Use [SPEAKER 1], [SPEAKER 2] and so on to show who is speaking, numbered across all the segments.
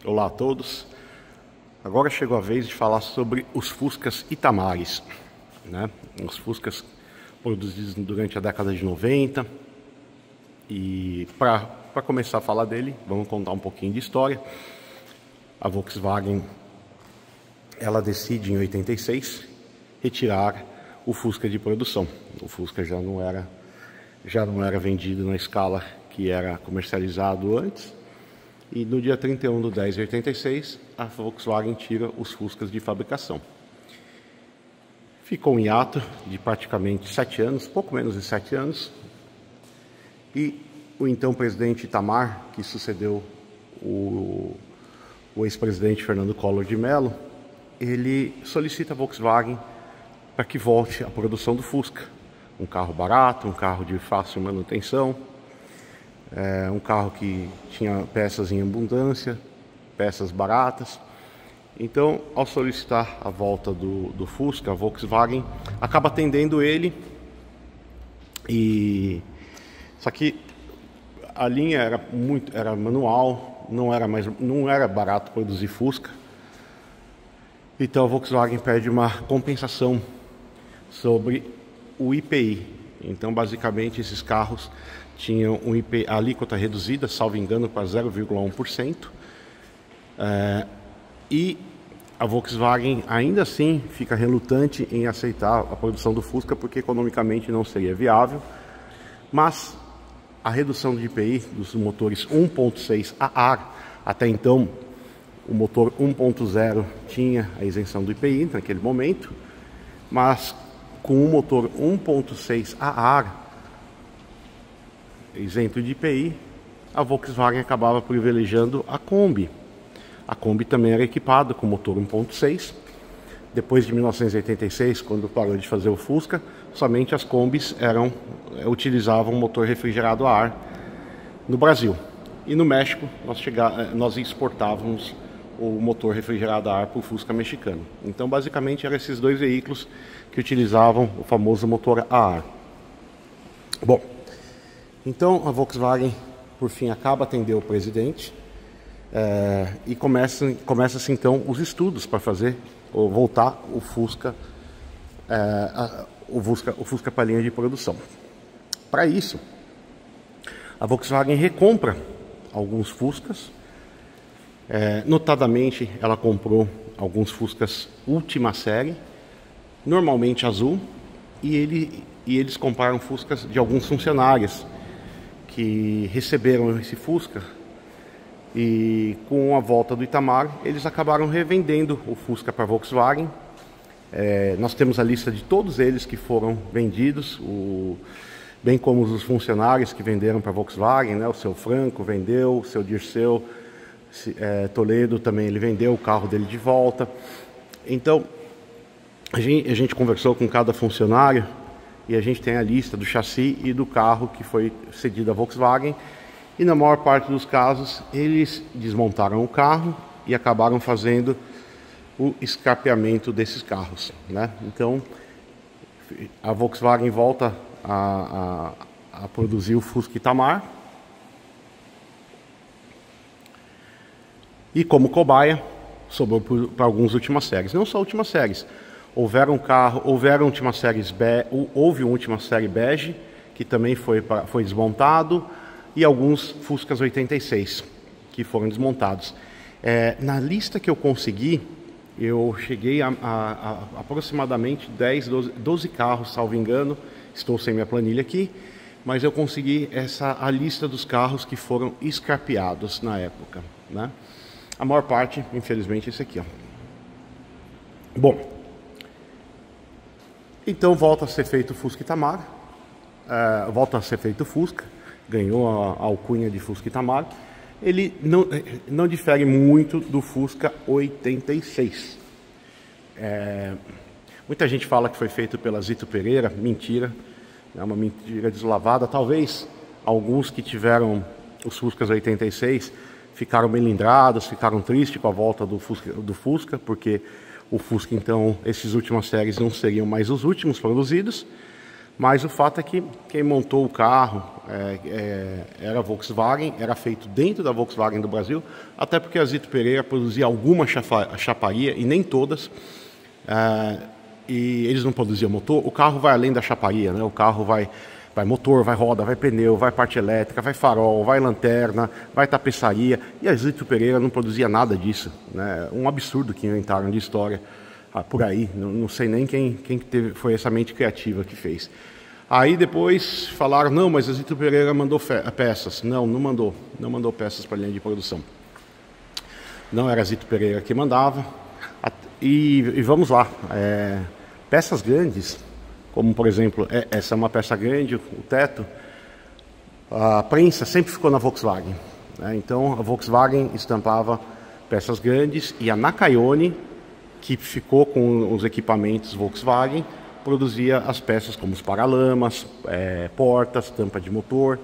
[SPEAKER 1] Olá a todos. Agora chegou a vez de falar sobre os Fuscas Itamares, né? Os Fuscas produzidos durante a década de 90. E para começar a falar dele, vamos contar um pouquinho de história. A Volkswagen, ela decide em 86 retirar o Fusca de produção. O Fusca já não era vendido na escala que era comercializado antes. E no dia 31/10 de 86, a Volkswagen tira os Fuscas de fabricação. Ficou um hiato de praticamente 7 anos, pouco menos de 7 anos. E o então presidente Itamar, que sucedeu o ex-presidente Fernando Collor de Mello, ele solicita a Volkswagen para que volte à produção do Fusca. Um carro barato, um carro de fácil manutenção, um carro que tinha peças em abundância, peças baratas. Então, ao solicitar a volta do Fusca, a Volkswagen acaba atendendo ele. Só que a linha era manual, não era barato produzir Fusca. Então a Volkswagen pede uma compensação sobre o IPI. Então, basicamente, esses carros tinham a alíquota reduzida, salvo engano, para 0,1%. E a Volkswagen ainda assim fica relutante em aceitar a produção do Fusca, porque economicamente não seria viável. Mas a redução de IPI dos motores 1.6 a ar, até então o motor 1.0 tinha a isenção do IPI naquele momento, mas com o motor 1.6 a ar isento de IPI, a Volkswagen acabava privilegiando a Kombi. A Kombi também era equipada com motor 1.6. Depois de 1986, quando parou de fazer o Fusca, somente as Kombis utilizavam motor refrigerado a ar no Brasil. E no México, nós exportávamos o motor refrigerado a ar para o Fusca mexicano. Então, basicamente, eram esses dois veículos que utilizavam o famoso motor a ar. Bom, então a Volkswagen, por fim, acaba atendendo o presidente e começa-se então os estudos para fazer ou voltar o Fusca para a linha de produção. Para isso, a Volkswagen recompra alguns Fuscas. Notadamente, ela comprou alguns Fuscas última série, normalmente azul, e eles compraram Fuscas de alguns funcionários que receberam esse Fusca, e com a volta do Itamar, eles acabaram revendendo o Fusca para a Volkswagen. Nós temos a lista de todos eles que foram vendidos, bem como os funcionários que venderam para a Volkswagen, né? O seu Franco vendeu, o seu Dirceu Toledo também, ele vendeu o carro dele de volta. Então, a gente conversou com cada funcionário e a gente tem a lista do chassi e do carro que foi cedido à Volkswagen. E na maior parte dos casos, eles desmontaram o carro e acabaram fazendo o escapeamento desses carros, né? Então, a Volkswagen volta a produzir o Fusca Itamar. E como cobaia, sobrou para algumas últimas séries. Não só últimas séries. Houve uma última série bege, que também foi desmontado, e alguns Fuscas 86, que foram desmontados. Na lista que eu consegui, eu cheguei a aproximadamente 12 carros, salvo engano. Estou sem minha planilha aqui, mas eu consegui a lista dos carros que foram escapeados na época, né? A maior parte, infelizmente, é esse aqui, ó. Bom, então volta a ser feito o Fusca Itamar, volta a ser feito o Fusca, ganhou a alcunha de Fusca Itamar. Ele não difere muito do Fusca 86. Muita gente fala que foi feito pela Zito Pereira, mentira, é uma mentira deslavada. Talvez alguns que tiveram os Fuscas 86 ficaram melindrados, ficaram tristes com a volta do Fusca, porque o Fusca, então, essas últimas séries não seriam mais os últimos produzidos. Mas o fato é que quem montou o carro era a Volkswagen, era feito dentro da Volkswagen do Brasil, até porque a Zito Pereira produzia alguma chaparia, e nem todas, e eles não produziam motor. O carro vai além da chaparia, né? O carro vai motor, vai roda, vai pneu, vai parte elétrica, vai farol, vai lanterna, vai tapeçaria, e a Zito Pereira não produzia nada disso, né? Um absurdo que inventaram de história por aí, não sei nem quem foi essa mente criativa que fez. Aí depois falaram, não, mas a Zito Pereira mandou peças. Não mandou peças para a linha de produção. Não era a Zito Pereira que mandava. E vamos lá, peças grandes, como por exemplo, essa é uma peça grande, o teto, a prensa sempre ficou na Volkswagen, né? Então a Volkswagen estampava peças grandes e a Nakayone, que ficou com os equipamentos Volkswagen, produzia as peças como os paralamas, portas, tampa de motor.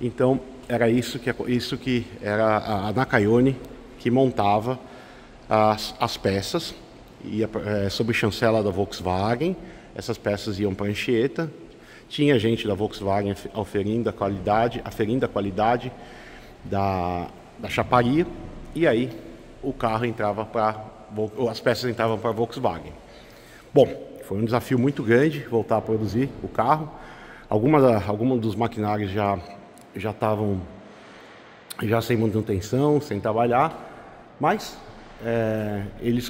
[SPEAKER 1] Então era isso que era a Nakayone que montava as peças, sob chancela da Volkswagen. Essas peças iam para Anchieta, tinha gente da Volkswagen aferindo a qualidade da chaparia, e aí o carro entrava as peças entravam para a Volkswagen. Bom, foi um desafio muito grande voltar a produzir o carro. Alguns dos maquinários já estavam sem manutenção, sem trabalhar, mas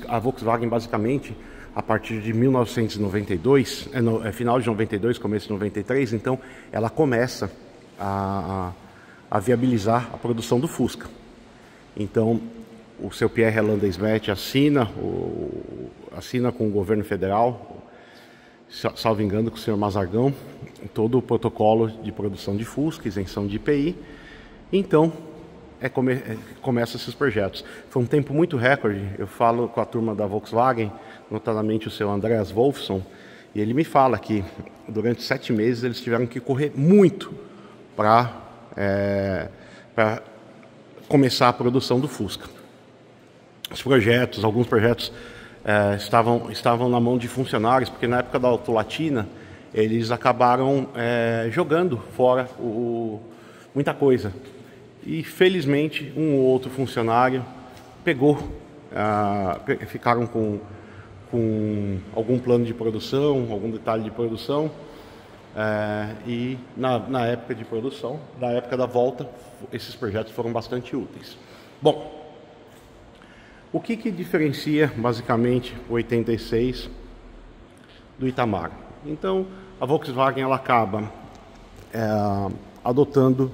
[SPEAKER 1] a Volkswagen basicamente, a partir de 1992, final de 92, começo de 93, então ela começa a viabilizar a produção do Fusca. Então o seu Pierre Landesmet assina com o governo federal, salvo engano, com o senhor Mazargão, todo o protocolo de produção de Fusca, isenção de IPI. Então começam esses projetos. Foi um tempo muito recorde. Eu falo com a turma da Volkswagen, notadamente o seu Andreas Wolfson, e ele me fala que durante 7 meses eles tiveram que correr muito para começar a produção do Fusca. Alguns projetos estavam na mão de funcionários, porque na época da Autolatina eles acabaram jogando fora muita coisa. E felizmente um ou outro funcionário ficaram com algum plano de produção, algum detalhe de produção, e na época de produção, na época da volta, esses projetos foram bastante úteis. Bom, o que diferencia basicamente o 86 do Itamar? Então a Volkswagen ela acaba adotando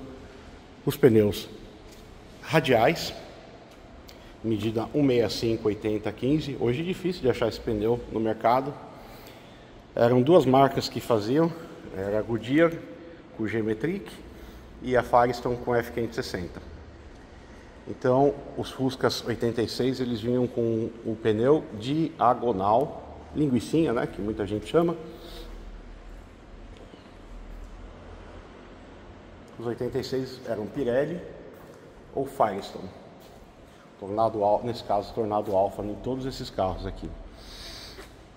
[SPEAKER 1] os pneus radiais, medida 165, 80, 15. Hoje é difícil de achar esse pneu no mercado. Eram 2 marcas que faziam, era a Goodyear com o G-Metric e a Firestone com o F560. Então os Fuscas 86 eles vinham com o pneu diagonal, linguicinha, né, que muita gente chama. Os 86 eram Pirelli ou Firestone. Nesse caso, Tornado Alpha em todos esses carros aqui.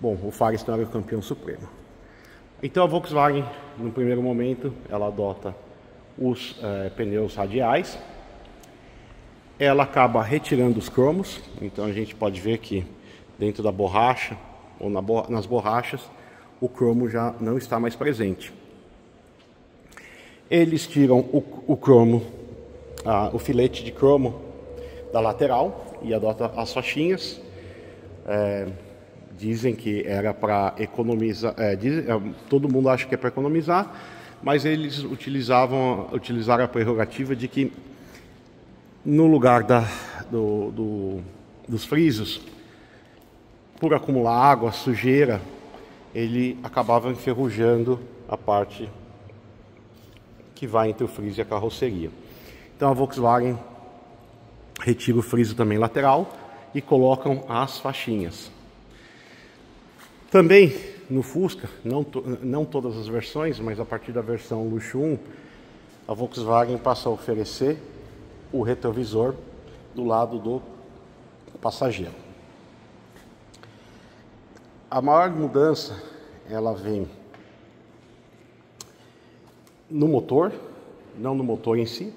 [SPEAKER 1] Bom, o Firestone era o campeão supremo. Então a Volkswagen, no primeiro momento, ela adota os pneus radiais. Ela acaba retirando os cromos. Então a gente pode ver que dentro da borracha ou nas borrachas o cromo já não está mais presente. Eles tiram o cromo, o filete de cromo da lateral e adotam as faixinhas. Dizem que era para economizar, todo mundo acha que é para economizar, mas eles utilizaram a prerrogativa de que no lugar dos frisos, por acumular água, sujeira, ele acabava enferrujando a parte que vai entre o friso e a carroceria. Então a Volkswagen retira o friso também lateral e colocam as faixinhas. Também no Fusca, não todas as versões, mas a partir da versão Luxo 1, a Volkswagen passa a oferecer o retrovisor do lado do passageiro. A maior mudança ela vem no motor, não no motor em si,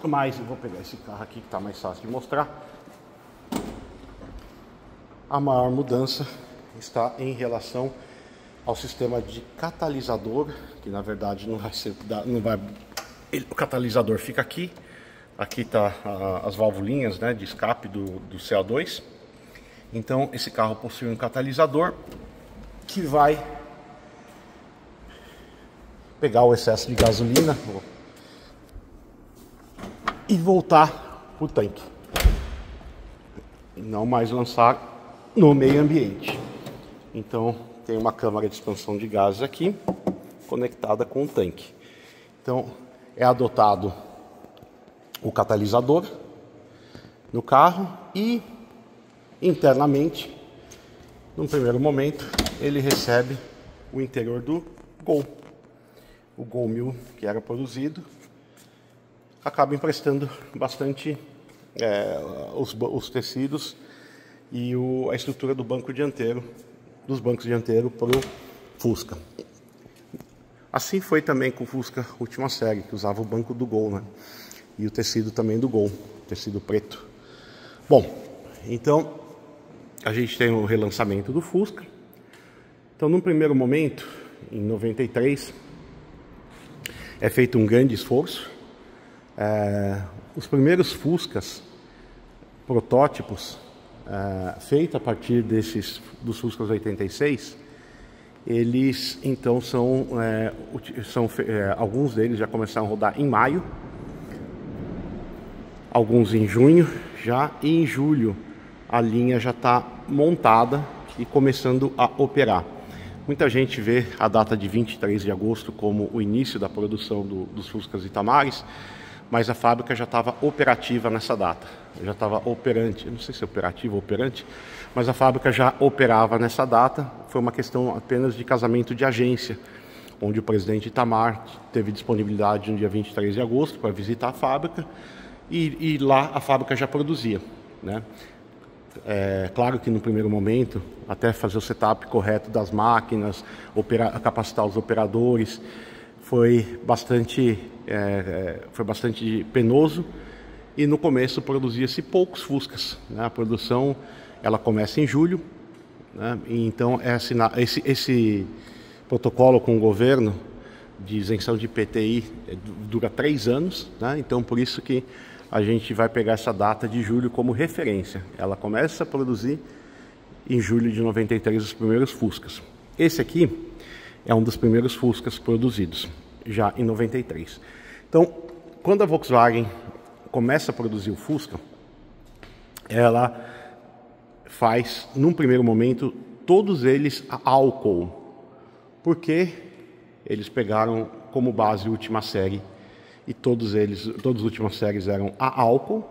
[SPEAKER 1] mas eu vou pegar esse carro aqui que está mais fácil de mostrar. A maior mudança está em relação ao sistema de catalisador, que na verdade não vai ser, o catalisador fica aqui. Aqui tá as valvulinhas, né, de escape do CO2. Então esse carro possui um catalisador que vai pegar o excesso de gasolina e voltar para o tanque, e não mais lançar no meio ambiente. Então tem uma câmara de expansão de gases aqui conectada com o tanque. Então é adotado o catalisador no carro e internamente, num primeiro momento, ele recebe o interior do Gol. O Gol 1000 que era produzido acaba emprestando bastante os tecidos e a estrutura do banco dianteiro, dos bancos dianteiros para o Fusca. Assim foi também com o Fusca última série, que usava o banco do Gol, né? E o tecido também do Gol, tecido preto. Bom, então a gente tem o relançamento do Fusca. Então, num primeiro momento, em 93, é feito um grande esforço. Os primeiros Fuscas, protótipos, feitos a partir dos Fuscas 86, eles então alguns deles já começaram a rodar em maio, alguns em junho já, e em julho a linha já está montada e começando a operar. Muita gente vê a data de 23 de agosto como o início da produção dos Fuscas Itamares, mas a fábrica já estava operativa nessa data, já estava operante, eu não sei se é operativa ou operante, mas a fábrica já operava nessa data. Foi uma questão apenas de casamento de agência, onde o presidente Itamar teve disponibilidade no dia 23 de agosto para visitar a fábrica, e lá a fábrica já produzia, né? Claro que no primeiro momento, até fazer o setup correto das máquinas, capacitar os operadores, foi bastante penoso, e no começo produzia-se poucos Fuscas, né? A produção ela começa em julho, né? E então esse protocolo com o governo de isenção de IPTI dura 3 anos, né? Então por isso que a gente vai pegar essa data de julho como referência. Ela começa a produzir em julho de 93 os primeiros Fuscas. Esse aqui é um dos primeiros Fuscas produzidos, já em 93. Então, quando a Volkswagen começa a produzir o Fusca, ela faz, num primeiro momento, todos eles a álcool, porque eles pegaram como base a última série, e todas as últimas séries eram a álcool.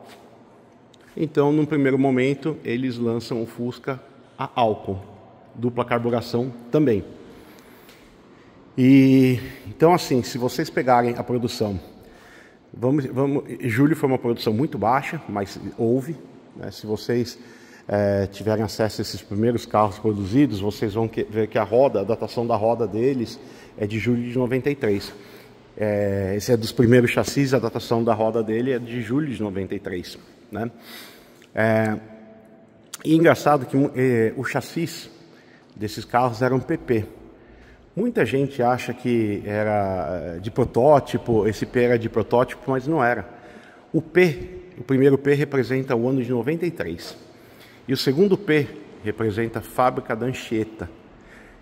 [SPEAKER 1] Então, num primeiro momento, eles lançam o Fusca a álcool, dupla carburação também. E então, assim, se vocês pegarem a produção, julho foi uma produção muito baixa, mas houve, né? Se vocês tiverem acesso a esses primeiros carros produzidos, vocês vão ver que a datação da roda deles é de julho de 93. Esse é dos primeiros chassis, a datação da roda dele é de julho de 93, né? E engraçado que o chassis desses carros eram PP. Muita gente acha que era de protótipo, esse P era de protótipo, mas não era. O primeiro P representa o ano de 93. E o segundo P representa a fábrica da Anchieta.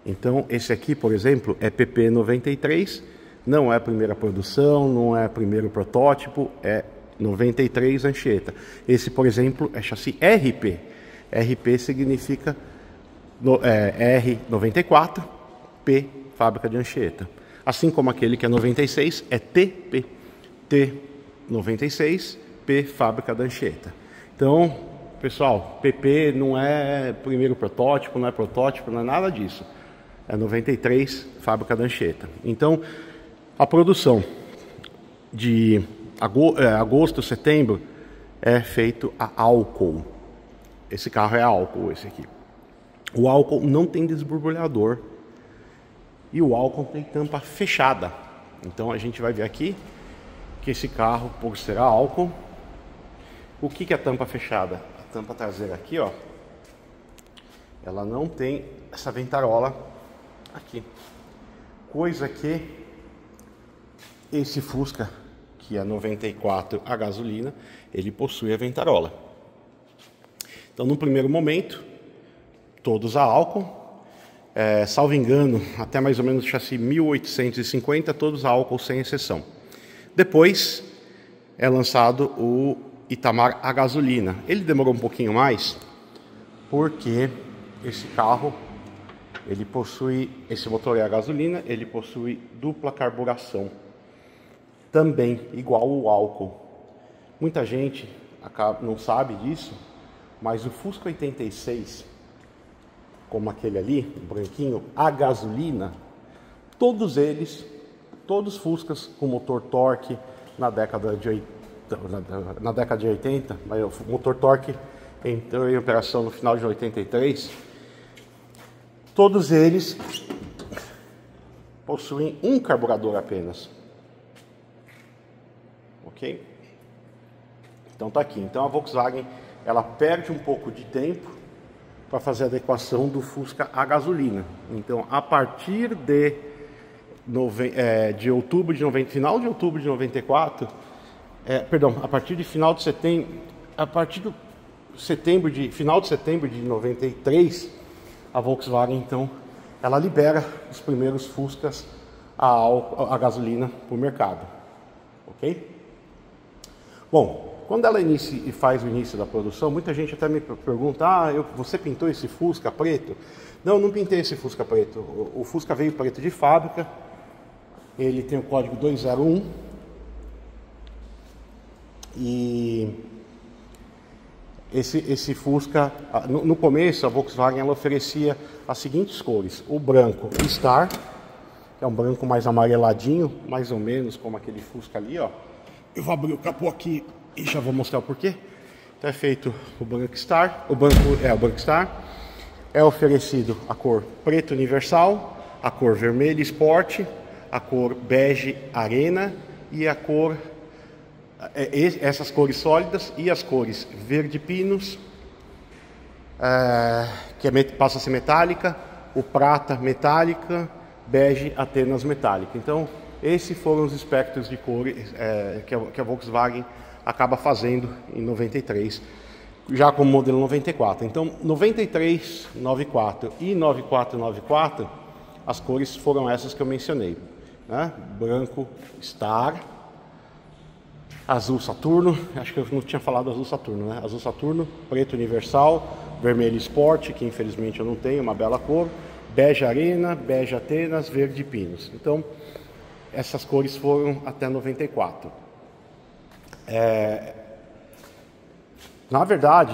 [SPEAKER 1] Então, esse aqui, por exemplo, é PP 93, não é a primeira produção, não é o primeiro protótipo, é 93 Anchieta. Esse, por exemplo, é chassi RP. RP significa R94, P, fábrica de Anchieta. Assim como aquele que é 96 é TP. T96, P, fábrica da Anchieta. Então, pessoal, PP não é primeiro protótipo, não é nada disso. É 93, fábrica da Anchieta. Então, a produção de agosto, setembro, é feito a álcool. Esse carro é álcool, esse aqui. O álcool não tem desborbulhador e o álcool tem tampa fechada. Então a gente vai ver aqui que esse carro, por ser a álcool, o que é a tampa fechada? A tampa traseira aqui, ó, ela não tem essa ventarola aqui, coisa que esse Fusca, que é 94 a gasolina, ele possui a ventarola. Então, no primeiro momento, todos a álcool, salvo engano, até mais ou menos o chassi 1850, todos a álcool sem exceção. Depois é lançado o Itamar a gasolina. Ele demorou um pouquinho mais, porque esse carro, ele possui, esse motor é a gasolina, ele possui dupla carburação, também igual o álcool. Muita gente não sabe disso, mas o Fusca 86, como aquele ali, o branquinho, a gasolina, todos eles, todos Fuscas com motor torque na década de 80, mas o motor torque entrou em operação no final de 83, todos eles possuem um carburador apenas. Ok? Então tá aqui. Então a Volkswagen, ela perde um pouco de tempo para fazer a adequação do Fusca a gasolina. Então, a partir de outubro de 90, final de outubro de 94, a partir de final de setembro, final de setembro de 93, a Volkswagen, então, ela libera os primeiros Fuscas a gasolina para o mercado. Ok? Bom, quando ela inicia e faz o início da produção, muita gente até me pergunta: você pintou esse Fusca preto? Não, não pintei esse Fusca preto. O Fusca veio preto de fábrica, ele tem o código 201 e esse Fusca, no começo a Volkswagen, ela oferecia as seguintes cores: o branco Star, que é um branco mais amareladinho, mais ou menos como aquele Fusca ali, ó. Eu vou abrir o capô aqui e já vou mostrar o porquê. Então é feito o Branco Star, o Branco Star. É oferecido a cor preto universal, a cor vermelho Sport, a cor bege Arena e a cor, essas cores sólidas, e as cores verde Pinos, que passa a ser metálica, o prata metálica, bege Atenas metálica. Então esses foram os espectros de cores que a Volkswagen acaba fazendo em 93, já como modelo 94. Então, 93, 94 e 9494, as cores foram essas que eu mencionei, né? Branco Star, azul Saturno, acho que eu não tinha falado azul Saturno, né? Azul Saturno, preto Universal, vermelho Sport, que infelizmente eu não tenho, uma bela cor, bege Arena, bege Atenas, verde Pinos. Então, essas cores foram até 94. Na verdade,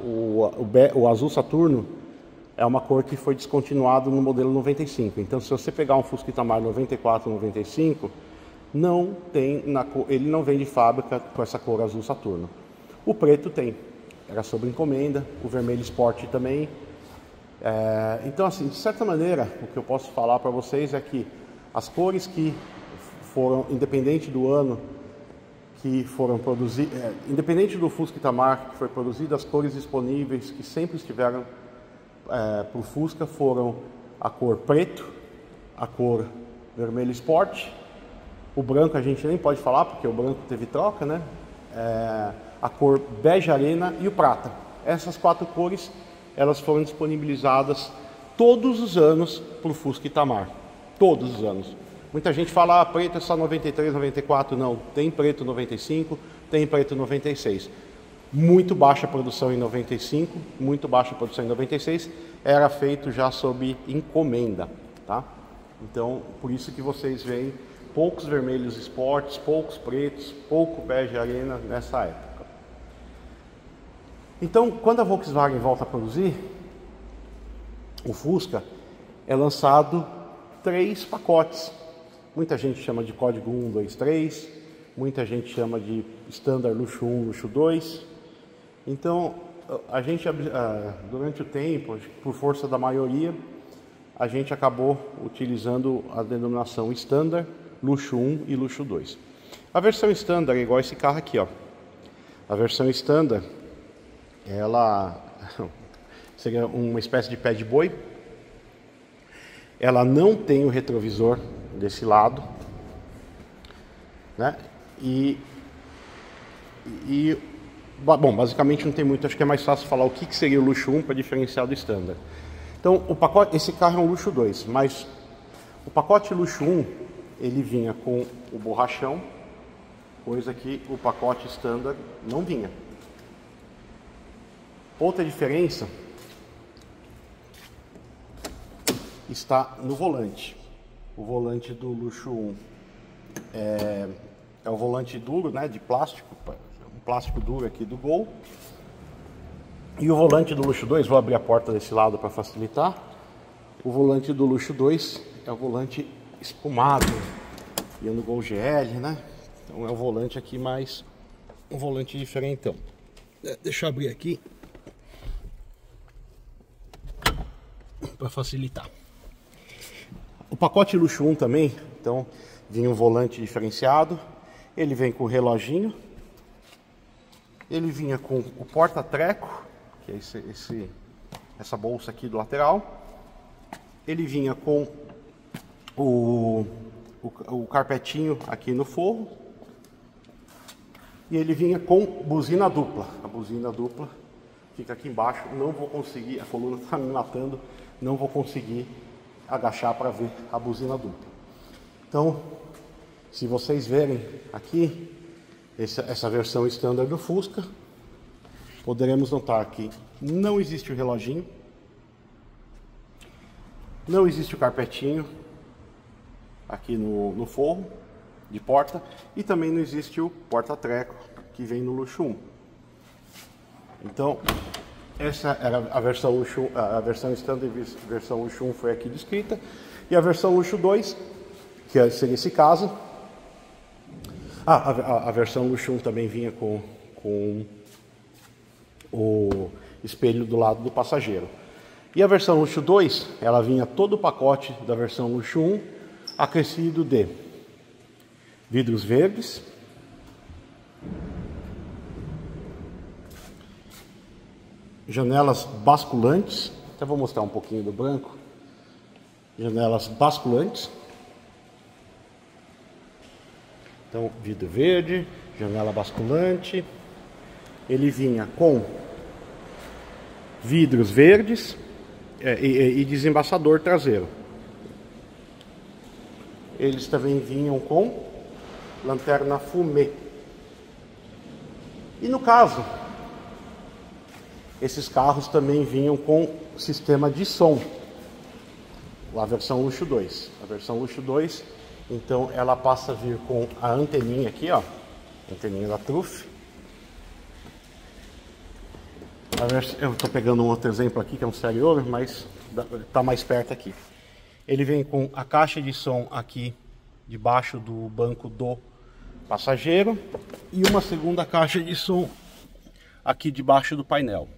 [SPEAKER 1] o azul Saturno é uma cor que foi descontinuado no modelo 95. Então, se você pegar um Fusca Itamar 94, 95, ele não vem de fábrica com essa cor azul Saturno. O preto tem, era sob encomenda, o vermelho Sport também. Então, assim, de certa maneira, o que eu posso falar para vocês é que as cores que foram, independente do ano que foram produzidas, independente do Fusca Itamar que foi produzido, as cores disponíveis que sempre estiveram para o Fusca foram a cor preto, a cor vermelho Sport, o branco a gente nem pode falar porque o branco teve troca, né? A cor bege Arena e o prata. Essas quatro cores, elas foram disponibilizadas todos os anos para o Fusca Itamar. Todos os anos. Muita gente fala, preto é só 93, 94. Não, tem preto 95, tem preto 96. Muito baixa produção em 95, muito baixa produção em 96. Era feito já sob encomenda, tá? Então, por isso que vocês veem poucos vermelhos Sports, poucos pretos, pouco bege Arena nessa época. Então, quando a Volkswagen volta a produzir, o Fusca é lançado 3 pacotes. Muita gente chama de código 1, 2, 3. Muita gente chama de Standard Luxo 1, Luxo 2. Então, a gente, durante o tempo, por força da maioria, a gente acabou utilizando a denominação Standard, luxo 1 e luxo 2. A versão standard é igual esse carro aqui, ó. A versão standard, ela seria uma espécie de pé de boi. Ela não tem o retrovisor desse lado, né? Bom, basicamente não tem muito, acho que é mais fácil falar o que seria o luxo 1 para diferenciar do standard. Então, o pacote, esse carro é um luxo 2, mas o pacote luxo 1, ele vinha com o borrachão, coisa que o pacote standard não vinha. Outra diferença está no volante. O volante do luxo 1 é o volante duro, né, de plástico, um plástico duro aqui do Gol. E o volante do luxo 2, vou abrir a porta desse lado para facilitar. O volante do luxo 2 é o volante espumado, e no Gol GL, né? Então é o volante aqui mais um volante diferentão. Deixa eu abrir aqui para facilitar. O pacote luxo 1 também, então vinha um volante diferenciado. Ele vem com o reloginho. Ele vinha com o porta-treco, que é essa bolsa aqui do lateral. Ele vinha com o carpetinho aqui no forro. E ele vinha com buzina dupla. A buzina dupla fica aqui embaixo. Não vou conseguir, a coluna está me matando, não vou conseguir agachar para ver a buzina dupla. Então, se vocês verem aqui, essa versão standard do Fusca, poderemos notar que não existe o reloginho, não existe o carpetinho aqui no forro de porta, e também não existe o porta-treco que vem no luxo 1. Então, essa era a versão luxo, a versão standard e a versão luxo 1 foi aqui descrita, e a versão luxo 2, que seria esse caso. A versão luxo 1 também vinha com o espelho do lado do passageiro. E a versão luxo 2, ela vinha todo o pacote da versão luxo 1, acrescido de vidros verdes, janelas basculantes, até vou mostrar um pouquinho do branco, janelas basculantes. Então, vidro verde, janela basculante. Ele vinha com vidros verdes e desembaçador traseiro. Eles também vinham com lanterna fumê. E no caso, esses carros também vinham com sistema de som. A versão luxo 2. A versão luxo 2, então ela passa a vir com a anteninha aqui, ó, anteninha da Truff. Eu estou pegando um outro exemplo aqui que é um Serior, mas está mais perto aqui. Ele vem com a caixa de som aqui debaixo do banco do passageiro e uma segunda caixa de som aqui debaixo do painel.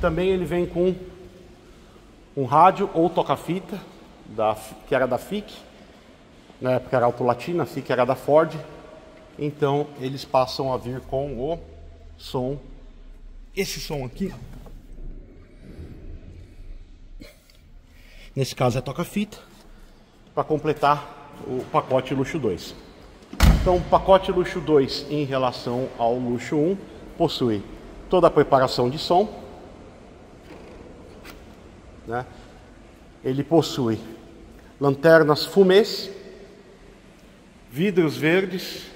[SPEAKER 1] Também ele vem com um rádio ou toca-fita, que era da FIC, na época era Auto Latina, a FIC era da Ford. Então eles passam a vir com o som, esse som aqui, nesse caso é toca-fita, para completar o pacote luxo 2. Então o pacote luxo 2 em relação ao luxo 1 possui toda a preparação de som, né? Ele possui lanternas fumês, vidros verdes,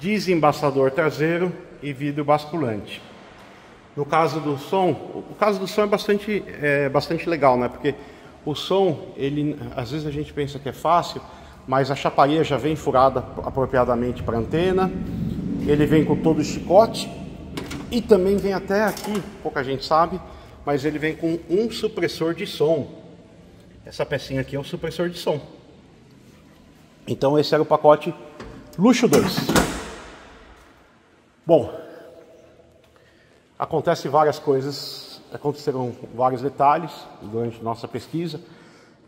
[SPEAKER 1] desembaçador traseiro e vidro basculante. No caso do som, o caso do som é bastante legal, né? Porque o som, às vezes a gente pensa que é fácil, mas a chaparia já vem furada apropriadamente para a antena. Ele vem com todo o chicote e também vem até aqui, pouca gente sabe, mas ele vem com um supressor de som. Essa pecinha aqui é um supressor de som. Então esse era o pacote luxo 2. Bom, aconteceram vários detalhes durante nossa pesquisa.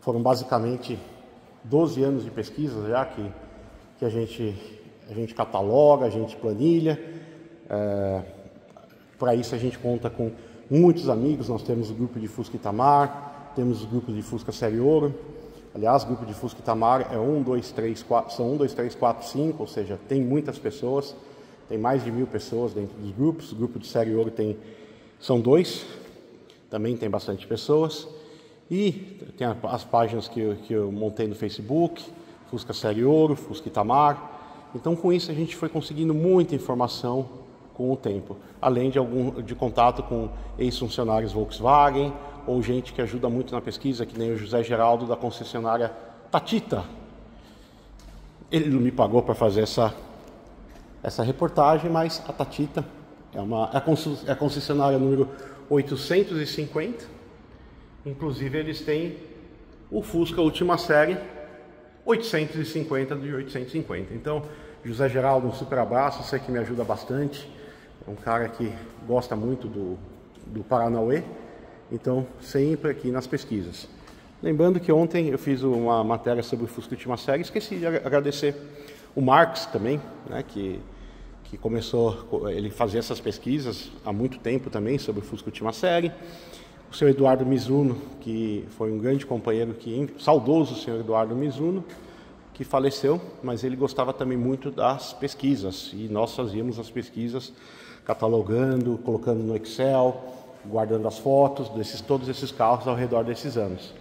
[SPEAKER 1] Foram basicamente 12 anos de pesquisa já que a gente cataloga, a gente planilha. Para isso a gente conta com muitos amigos. Nós temos o grupo de Fusca Itamar, temos o grupo de Fusca Série Ouro. Aliás, o grupo de Fusca Itamar é 1, 2, 3, 4, são 1, 2, 3, 4, 5, ou seja, tem muitas pessoas, tem mais de 1000 pessoas dentro dos grupos. O grupo de Série Ouro são 2, também tem bastante pessoas. E tem as páginas que eu montei no Facebook, Fusca Série Ouro, Fusca Itamar. Então, com isso, a gente foi conseguindo muita informação com o tempo, além de contato com ex-funcionários Volkswagen, ou gente que ajuda muito na pesquisa, que nem o José Geraldo da concessionária Tatita. Ele não me pagou para fazer essa reportagem, mas a Tatita é a concessionária número 850. Inclusive eles têm o Fusca última série 850 de 850. Então, José Geraldo, um super abraço, você que me ajuda bastante. É um cara que gosta muito do Paranauê. Então, sempre aqui nas pesquisas. Lembrando que ontem eu fiz uma matéria sobre o Fusca última série. Esqueci de agradecer o Marx também, né, que começou, ele fazia essas pesquisas há muito tempo também sobre o Fusca última série. O senhor Eduardo Mizuno, que foi um grande companheiro, saudoso senhor Eduardo Mizuno, que faleceu, mas ele gostava também muito das pesquisas, e nós fazíamos as pesquisas catalogando, colocando no Excel, guardando as fotos todos esses carros ao redor desses anos.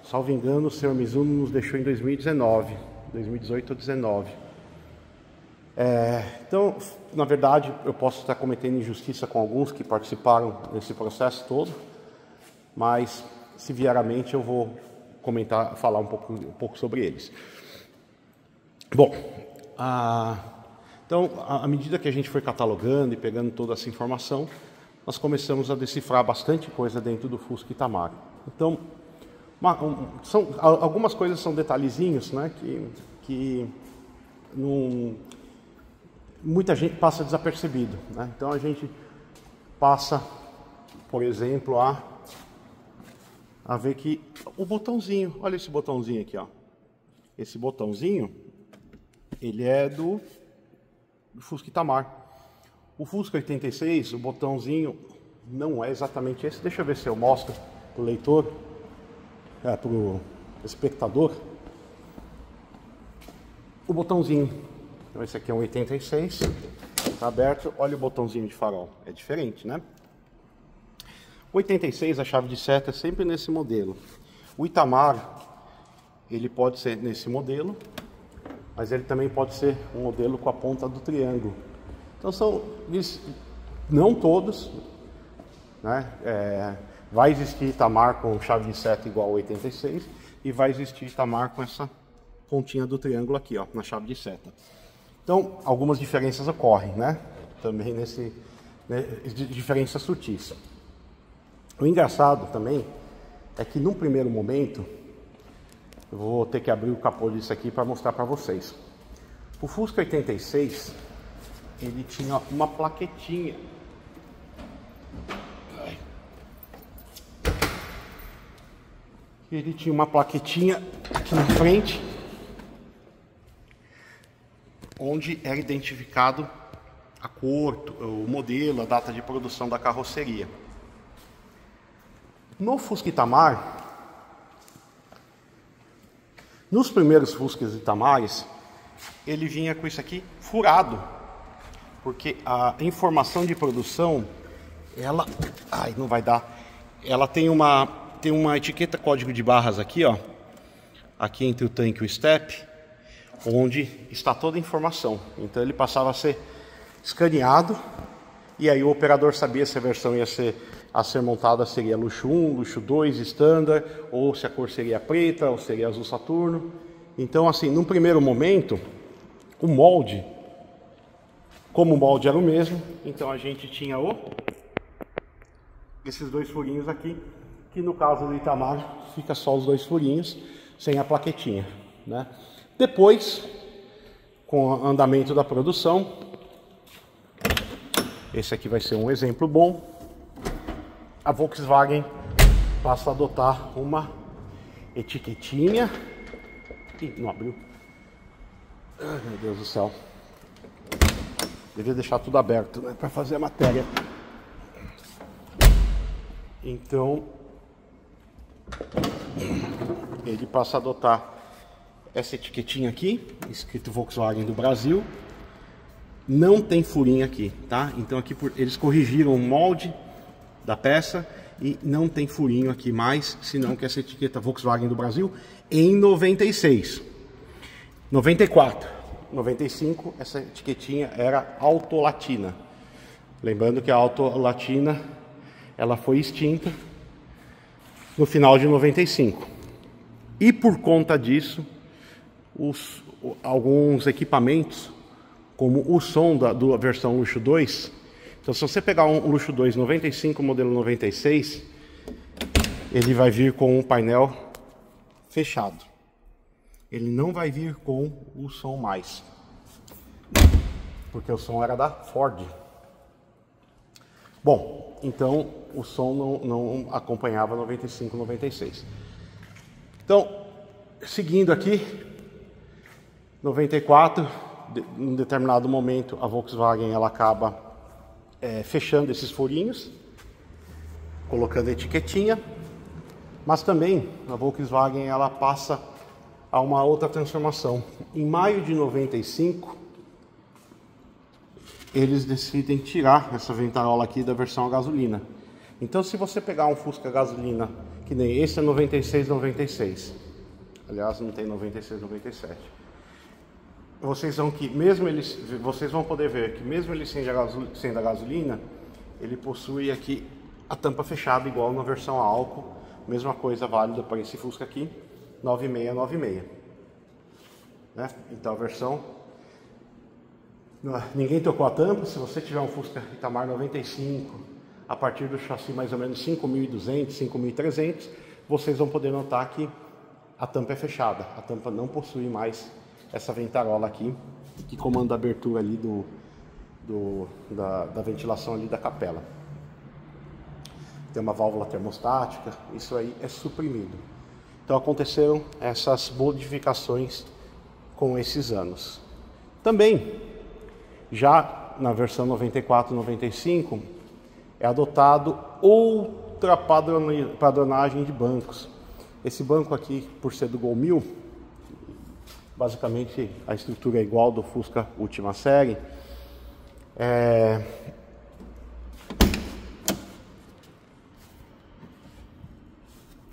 [SPEAKER 1] Salvo engano, o senhor Mizuno nos deixou em 2019, 2018 ou 2019. Então, na verdade, eu posso estar cometendo injustiça com alguns que participaram desse processo todo, mas se vier à mente eu vou falar um pouco sobre eles. Bom, então, à medida que a gente foi catalogando e pegando toda essa informação, nós começamos a decifrar bastante coisa dentro do Fusca Itamar. Então, algumas coisas são detalhezinhos, né, que muita gente passa desapercebido, né? Então a gente passa, por exemplo, a ver que o botãozinho, olha esse botãozinho aqui, ó. Esse botãozinho, ele é do Fusca Itamar. O Fusca 86, o botãozinho não é exatamente esse. Deixa eu ver se eu mostro para o leitor, para o espectador. O botãozinho, então esse aqui é um 86, está aberto. Olha o botãozinho de farol, é diferente, né? O 86, a chave de seta é sempre nesse modelo. O Itamar, ele pode ser nesse modelo, mas ele também pode ser um modelo com a ponta do triângulo. Então não todos, né? Vai existir Itamar com chave de seta igual ao 86 e vai existir Itamar com essa pontinha do triângulo aqui, ó, na chave de seta. Então, algumas diferenças ocorrem, né? Também diferenças sutis. O engraçado também é que num primeiro momento, eu vou ter que abrir o capô disso aqui para mostrar para vocês. O Fusca 86, ele tinha uma plaquetinha. Ele tinha uma plaquetinha aqui na frente, onde era identificado a cor, o modelo, a data de produção da carroceria. No Fusca Itamar, nos primeiros Fuscas Itamares, ele vinha com isso aqui furado, porque a informação de produção, não vai dar, ela tem uma etiqueta código de barras aqui, ó, aqui entre o tanque e o step, onde está toda a informação. Então ele passava a ser escaneado, e aí o operador sabia se a versão a ser montada seria luxo 1, luxo 2, standard, ou se a cor seria preta, ou seria azul Saturno. Então, assim, num primeiro momento, o molde, como o molde era o mesmo, então a gente tinha esses dois furinhos aqui, que no caso do Itamar fica só os dois furinhos, sem a plaquetinha, né? Depois, com o andamento da produção, esse aqui vai ser um exemplo bom, a Volkswagen passa a adotar uma etiquetinha. Ih, não abriu. Ai, meu Deus do céu. Devia deixar tudo aberto, né, para fazer a matéria. Então, ele passa a adotar essa etiquetinha aqui, escrito Volkswagen do Brasil. Não tem furinho aqui, tá? Então aqui eles corrigiram o molde da peça e não tem furinho aqui mais, senão que essa etiqueta Volkswagen do Brasil em 96. 94, 95, essa etiquetinha era Autolatina. Lembrando que a Autolatina, ela foi extinta no final de 95. E por conta disso, alguns equipamentos, como o som da versão Luxo 2, então se você pegar um Luxo 2 95, modelo 96, ele vai vir com um painel fechado. Ele não vai vir com o som mais, porque o som era da Ford. Bom, então o som não acompanhava 95, 96. Então, seguindo aqui, 94, em um determinado momento a Volkswagen ela acaba fechando esses furinhos, colocando a etiquetinha, mas também a Volkswagen ela passa a uma outra transformação. Em maio de 95, eles decidem tirar essa ventarola aqui da versão a gasolina. Então, se você pegar um Fusca gasolina, que nem esse é 96, 96, aliás, não tem 96, 97, vocês vão poder ver que mesmo ele sendo a gasolina, ele possui aqui a tampa fechada igual na versão a álcool. Mesma coisa válida para esse Fusca aqui, 9696, né? Então a versão, ninguém tocou a tampa. Se você tiver um Fusca Itamar 95, a partir do chassi mais ou menos 5.200, 5.300, vocês vão poder notar que a tampa é fechada. A tampa não possui mais essa ventarola aqui, que comanda a abertura ali da ventilação ali da capela. Tem uma válvula termostática, isso aí é suprimido. Então aconteceram essas modificações com esses anos. Também, já na versão 94, 95, é adotado outra padronagem de bancos. Esse banco aqui, por ser do Gol 1000, basicamente a estrutura é igual do Fusca última série.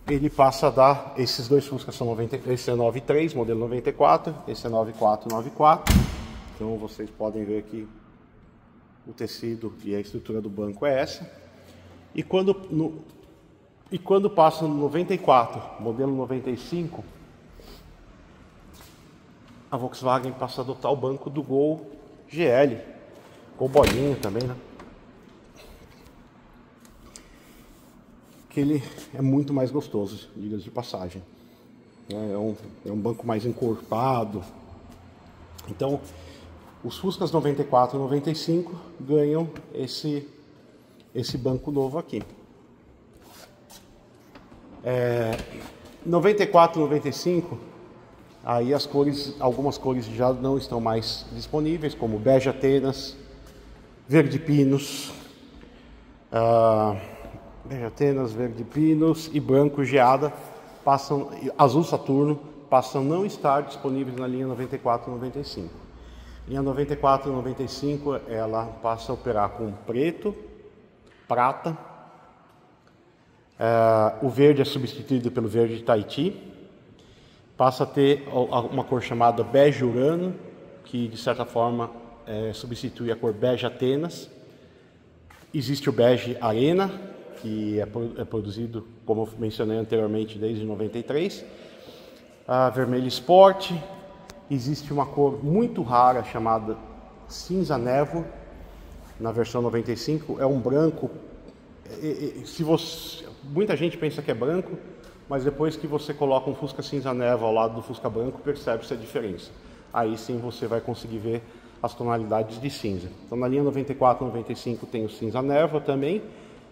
[SPEAKER 1] Ele passa a dar, esses dois Fuscas são esse é 93, modelo 94, esse é 9494. Então vocês podem ver que o tecido e a estrutura do banco é essa. E quando passa no 94, modelo 95, a Volkswagen passa a adotar o banco do Gol GL, Gol bolinha também, né? Que ele é muito mais gostoso, diga-se de passagem. É um banco mais encorpado. Então, os Fuscas 94 e 95 ganham esse banco novo aqui. 94 e 95, aí algumas cores já não estão mais disponíveis, como bege Atenas, verde pinos, bege Atenas, verde pinos e branco geada, azul Saturno, passam a não estar disponíveis na linha 94 e 95. Linha 94 e 95, ela passa a operar com preto, prata, o verde é substituído pelo verde Tahiti, passa a ter uma cor chamada bege Urano, que de certa forma substitui a cor bege Atenas. Existe o bege Arena, que é produzido, como eu mencionei anteriormente, desde 93. A vermelho Sport. Existe uma cor muito rara chamada cinza névoa, na versão 95. É um branco. Muita gente pensa que é branco, mas depois que você coloca um Fusca cinza névoa ao lado do Fusca branco, percebe-se a diferença. Aí sim você vai conseguir ver as tonalidades de cinza. Então na linha 94 e 95 tem o cinza névoa também.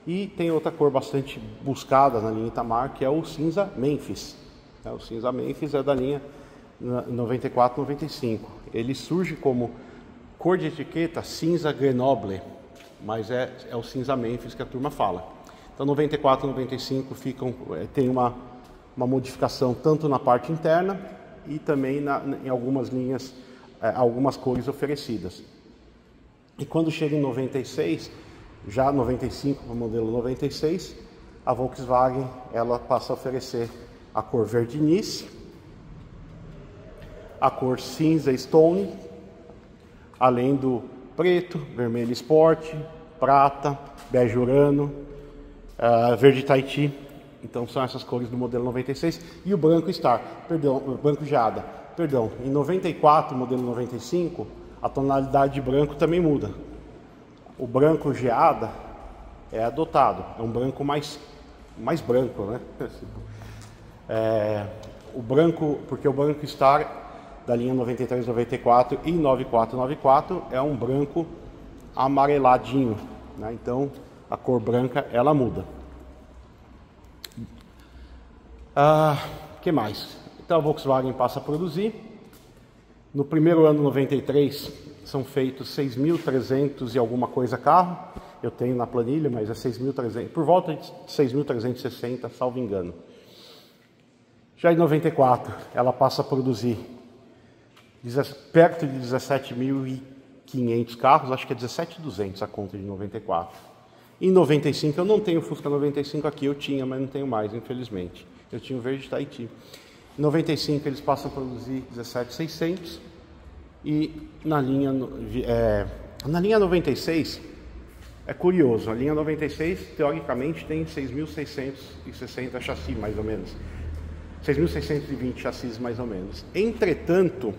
[SPEAKER 1] E tem outra cor bastante buscada na linha Itamar, que é o cinza Memphis. O cinza Memphis é da linha 94, 95. Ele surge como cor de etiqueta cinza Grenoble, mas é o cinza Memphis que a turma fala. Então 94 e 95 tem uma modificação tanto na parte interna e também em algumas linhas, algumas cores oferecidas. E quando chega em 96, já 95 para o modelo 96, a Volkswagen ela passa a oferecer a cor verde Nice, a cor cinza Stone, além do preto, vermelho Sport, prata, bege Urano, verde Tahiti. Então são essas cores do modelo 96 e o branco Star, o branco Geada. Em 94, modelo 95, a tonalidade de branco também muda. O branco Geada é adotado, é um branco mais branco, né? O branco, porque o branco Star da linha 93, 94 e 94, 94 é um branco amareladinho, né? Então a cor branca ela muda. Que mais? Então a Volkswagen passa a produzir. No primeiro ano 93 são feitos 6.300 e alguma coisa carro. Eu tenho na planilha, mas é 6.300, por volta de 6.360, salvo engano. Já em 94 ela passa a produzir perto de 17.500 carros, acho que é 17.200 a conta de 94. Em 95 eu não tenho o Fusca 95 aqui, eu tinha, mas não tenho mais, infelizmente. Eu tinha o verde Tahiti. Em 95 eles passam a produzir 17.600 e na linha 96 é curioso, a linha 96 teoricamente tem 6.660 chassis mais ou menos, 6.620 chassis mais ou menos. Entretanto,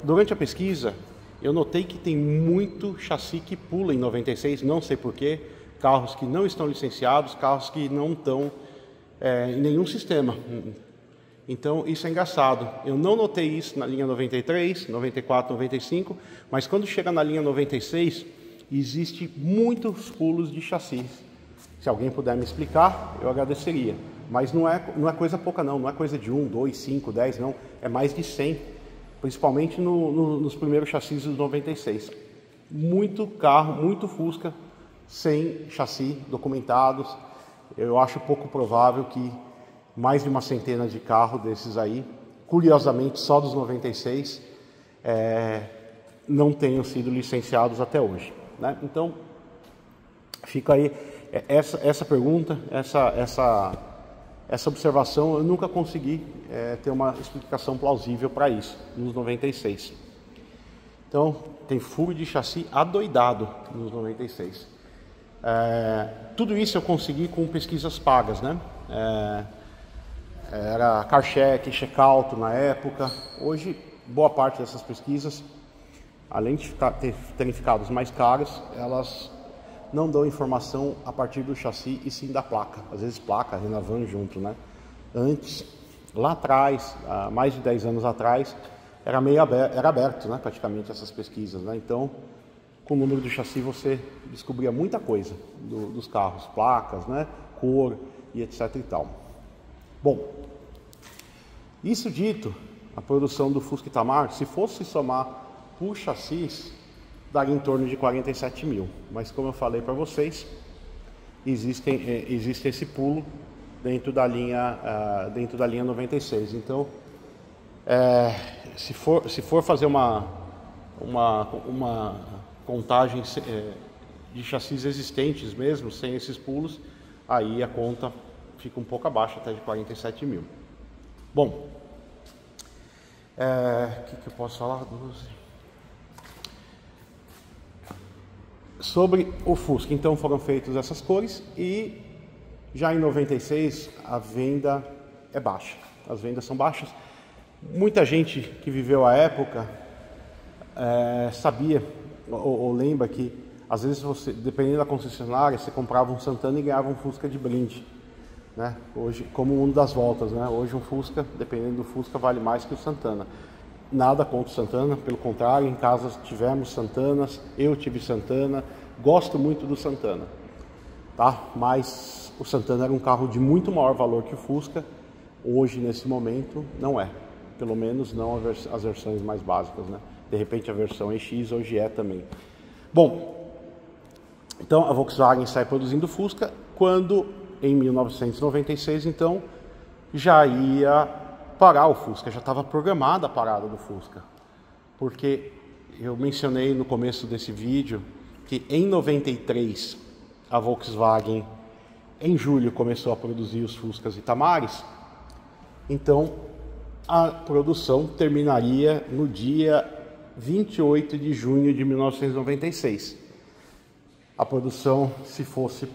[SPEAKER 1] durante a pesquisa eu notei que tem muito chassi que pula em 96, não sei porquê, carros que não estão licenciados, carros que não estão em nenhum sistema. Então isso é engraçado. Eu não notei isso na linha 93, 94, 95, mas quando chega na linha 96, existe muitos pulos de chassis. Se alguém puder me explicar, eu agradeceria. Mas não é coisa pouca não é coisa de 1, 2, 5, 10, não. É mais de 100, principalmente nos primeiros chassis dos 96. Muito carro, muito Fusca sem chassi documentados. Eu acho pouco provável que mais de uma centena de carros desses aí, curiosamente só dos 96, não tenham sido licenciados até hoje, né? Então fica aí essa pergunta, essa observação. Eu nunca consegui ter uma explicação plausível para isso nos 96. Então tem furo de chassi adoidado nos 96. Tudo isso eu consegui com pesquisas pagas, né? Era CarCheck, Checauto na época. Hoje, boa parte dessas pesquisas, além de terem ficado mais caras, elas não dão informação a partir do chassi e sim da placa. Às vezes placa, Renavan junto, né? Antes, lá atrás, há mais de 10 anos atrás, era aberto, né? Praticamente essas pesquisas, né? Então, com o número do chassi você descobria muita coisa dos carros, placas, né? Cor e etc e tal. Bom, isso dito, a produção do Fusca Itamar, se fosse somar por chassis, daria em torno de 47 mil. Mas como eu falei para vocês, existe esse pulo dentro da linha 96. Então, se for fazer uma contagem de chassis existentes mesmo, sem esses pulos, aí a conta fica um pouco abaixo, até de 47 mil. Bom, que eu posso falar? Sobre o Fusca, então foram feitas essas cores e já em 96 a venda é baixa, as vendas são baixas. Muita gente que viveu a época sabia ou lembra que às vezes você, dependendo da concessionária, você comprava um Santana e ganhava um Fusca de brinde, né? Hoje, como o mundo das voltas, né? Hoje um Fusca, dependendo do Fusca, vale mais que o Santana. Nada contra o Santana, pelo contrário, em casa tivemos Santanas, eu tive Santana, gosto muito do Santana, tá? Mas o Santana era um carro de muito maior valor que o Fusca Hoje, nesse momento, não é. Pelo menos não as versões mais básicas, né? De repente a versão EX hoje é também. Bom, então a Volkswagen sai produzindo Fusca quando, em 1996, então, já ia parar o Fusca, já estava programada a parada do Fusca. Porque eu mencionei no começo desse vídeo que em 93 a Volkswagen, em julho, começou a produzir os Fuscas Itamares. Então a produção terminaria no dia 28 de junho de 1996. A produção, se fosse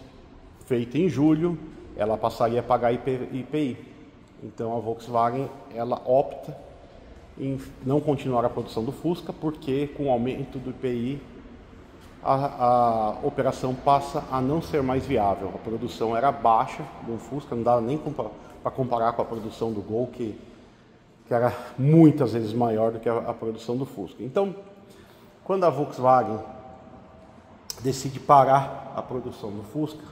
[SPEAKER 1] feita em julho, ela passaria a pagar IPI. Então a Volkswagen, ela opta em não continuar a produção do Fusca, porque com o aumento do IPI a operação passa a não ser mais viável. A produção era baixa do Fusca, não dava nem para comparar com a produção do Gol, que era muitas vezes maior do que a produção do Fusca. Então, quando a Volkswagen decide parar a produção do Fusca,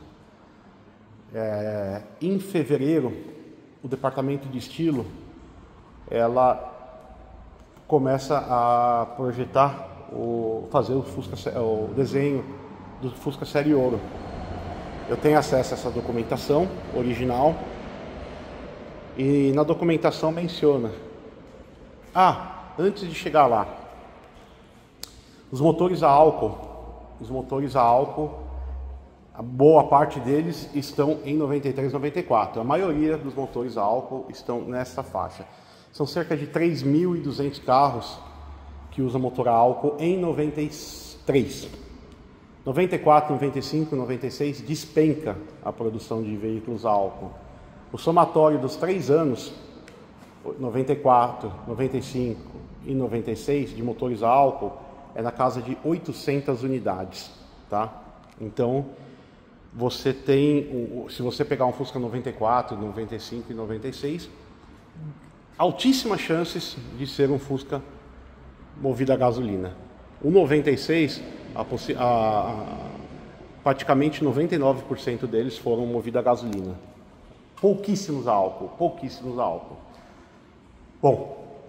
[SPEAKER 1] em fevereiro, o departamento de estilo, ela começa a projetar, fazer o desenho do Fusca Série Ouro. Eu tenho acesso a essa documentação original, e na documentação menciona: antes de chegar lá, os motores a álcool, a boa parte deles estão em 93, 94. A maioria dos motores a álcool estão nessa faixa. São cerca de 3.200 carros que usam motor a álcool em 93. 94, 95, 96 despenca a produção de veículos a álcool. O somatório dos 3 anos, 94, 95 e 96, de motores a álcool, é na casa de 800 unidades, tá? Então, você tem, se você pegar um Fusca 94, 95 e 96, altíssimas chances de ser um Fusca movido a gasolina. O 96, praticamente 99% deles foram movidos a gasolina. Pouquíssimos a álcool, pouquíssimos a álcool. Bom,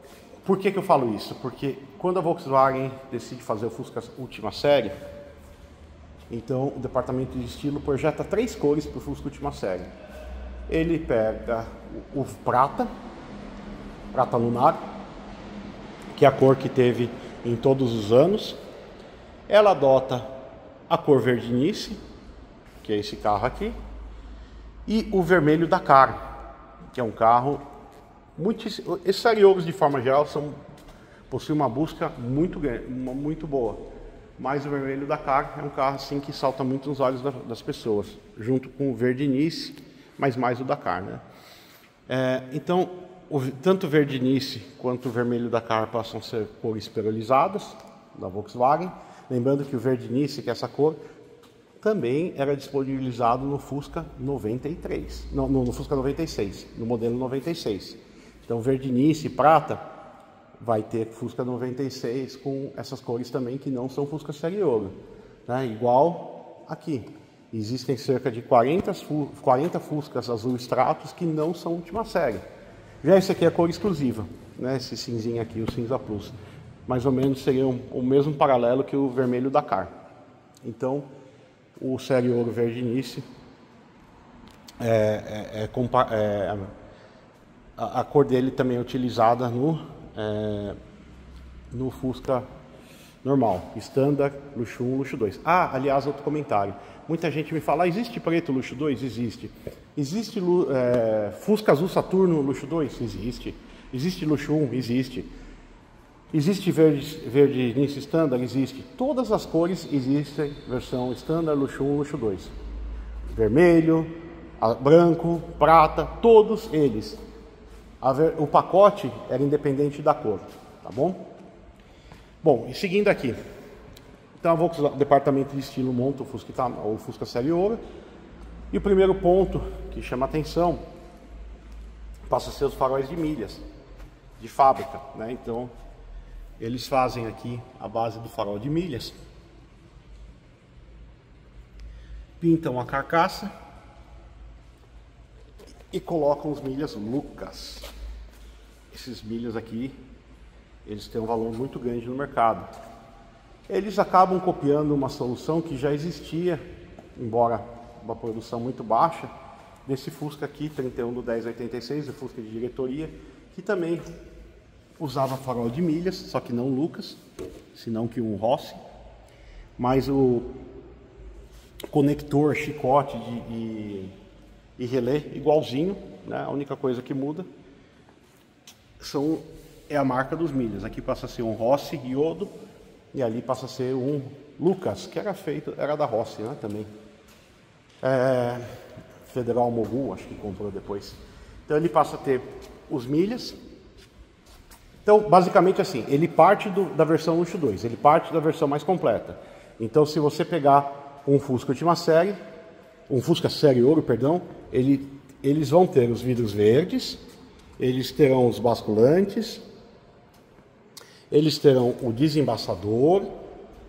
[SPEAKER 1] por que eu falo isso? Porque quando a Volkswagen decide fazer o Fusca Última Série, então o departamento de estilo projeta 3 cores para o Fusca Última Série. Ele pega o prata lunar, que é a cor que teve em todos os anos. Ela adota a cor verdinice, que é esse carro aqui, e o vermelho Dakar, que é um carro muito... Esses Sériouros, de forma geral, possuem uma busca muito boa, mas o vermelho Dakar é um carro assim que salta muito nos olhos das pessoas, junto com o verdinice, mas mais o Dakar, né? Então, tanto o verdinice quanto o vermelho Dakar passam a ser cores perolizadas da Volkswagen. Lembrando que o verdinice, que é essa cor, também era disponibilizado no Fusca 93, no Fusca 96, no modelo 96. Então, verdinice e prata vai ter Fusca 96 com essas cores também, que não são Fusca Série Ouro, né? Igual aqui. Existem cerca de 40 Fuscas azul Stratos que não são última série. Já esse aqui é a cor exclusiva, né? Esse cinzinho aqui, o cinza plus. Mais ou menos seria o mesmo paralelo que o vermelho Dakar. Então, o Série Ouro verdinice a cor dele também é utilizada no Fusca normal, Standard, Luxo 1, Luxo 2. Aliás, outro comentário. Muita gente me fala: existe preto Luxo 2? Existe. Existe Fusca Azul Saturno Luxo 2? Existe. Existe Luxo 1? Existe. Existe verde nice Standard? Existe. Todas as cores existem, versão Standard, Luxo 1, Luxo 2. Vermelho, branco, prata, todos eles. O pacote era independente da cor, tá bom? Bom, e seguindo aqui. Então, o departamento de estilo monta o Fusca Série Ouro. E o primeiro ponto que chama atenção passa a ser os faróis de milhas, de fábrica, né? Então, eles fazem aqui a base do farol de milhas, pintam a carcaça e colocam os milhas Lucas. Esses milhas aqui, eles têm um valor muito grande no mercado. Eles acabam copiando uma solução que já existia, embora uma produção muito baixa, desse Fusca aqui, 31 do 1086, o Fusca de diretoria, que também usava farol de milhas, só que não Lucas, senão que um Rossi, mas o conector, chicote e relé igualzinho, né? A única coisa que muda é a marca dos milhas. Aqui passa a ser um Rossi iodo e ali passa a ser um Lucas, que era da Rossi, né, também. Federal Mogul, acho que comprou depois. Então ele passa a ter os milhas. Então, basicamente assim, ele parte da versão Luxo 2, ele parte da versão mais completa. Então, se você pegar um Fusca última série, um Fusca série ouro, perdão, eles vão ter os vidros verdes, eles terão os basculantes, eles terão o desembaçador,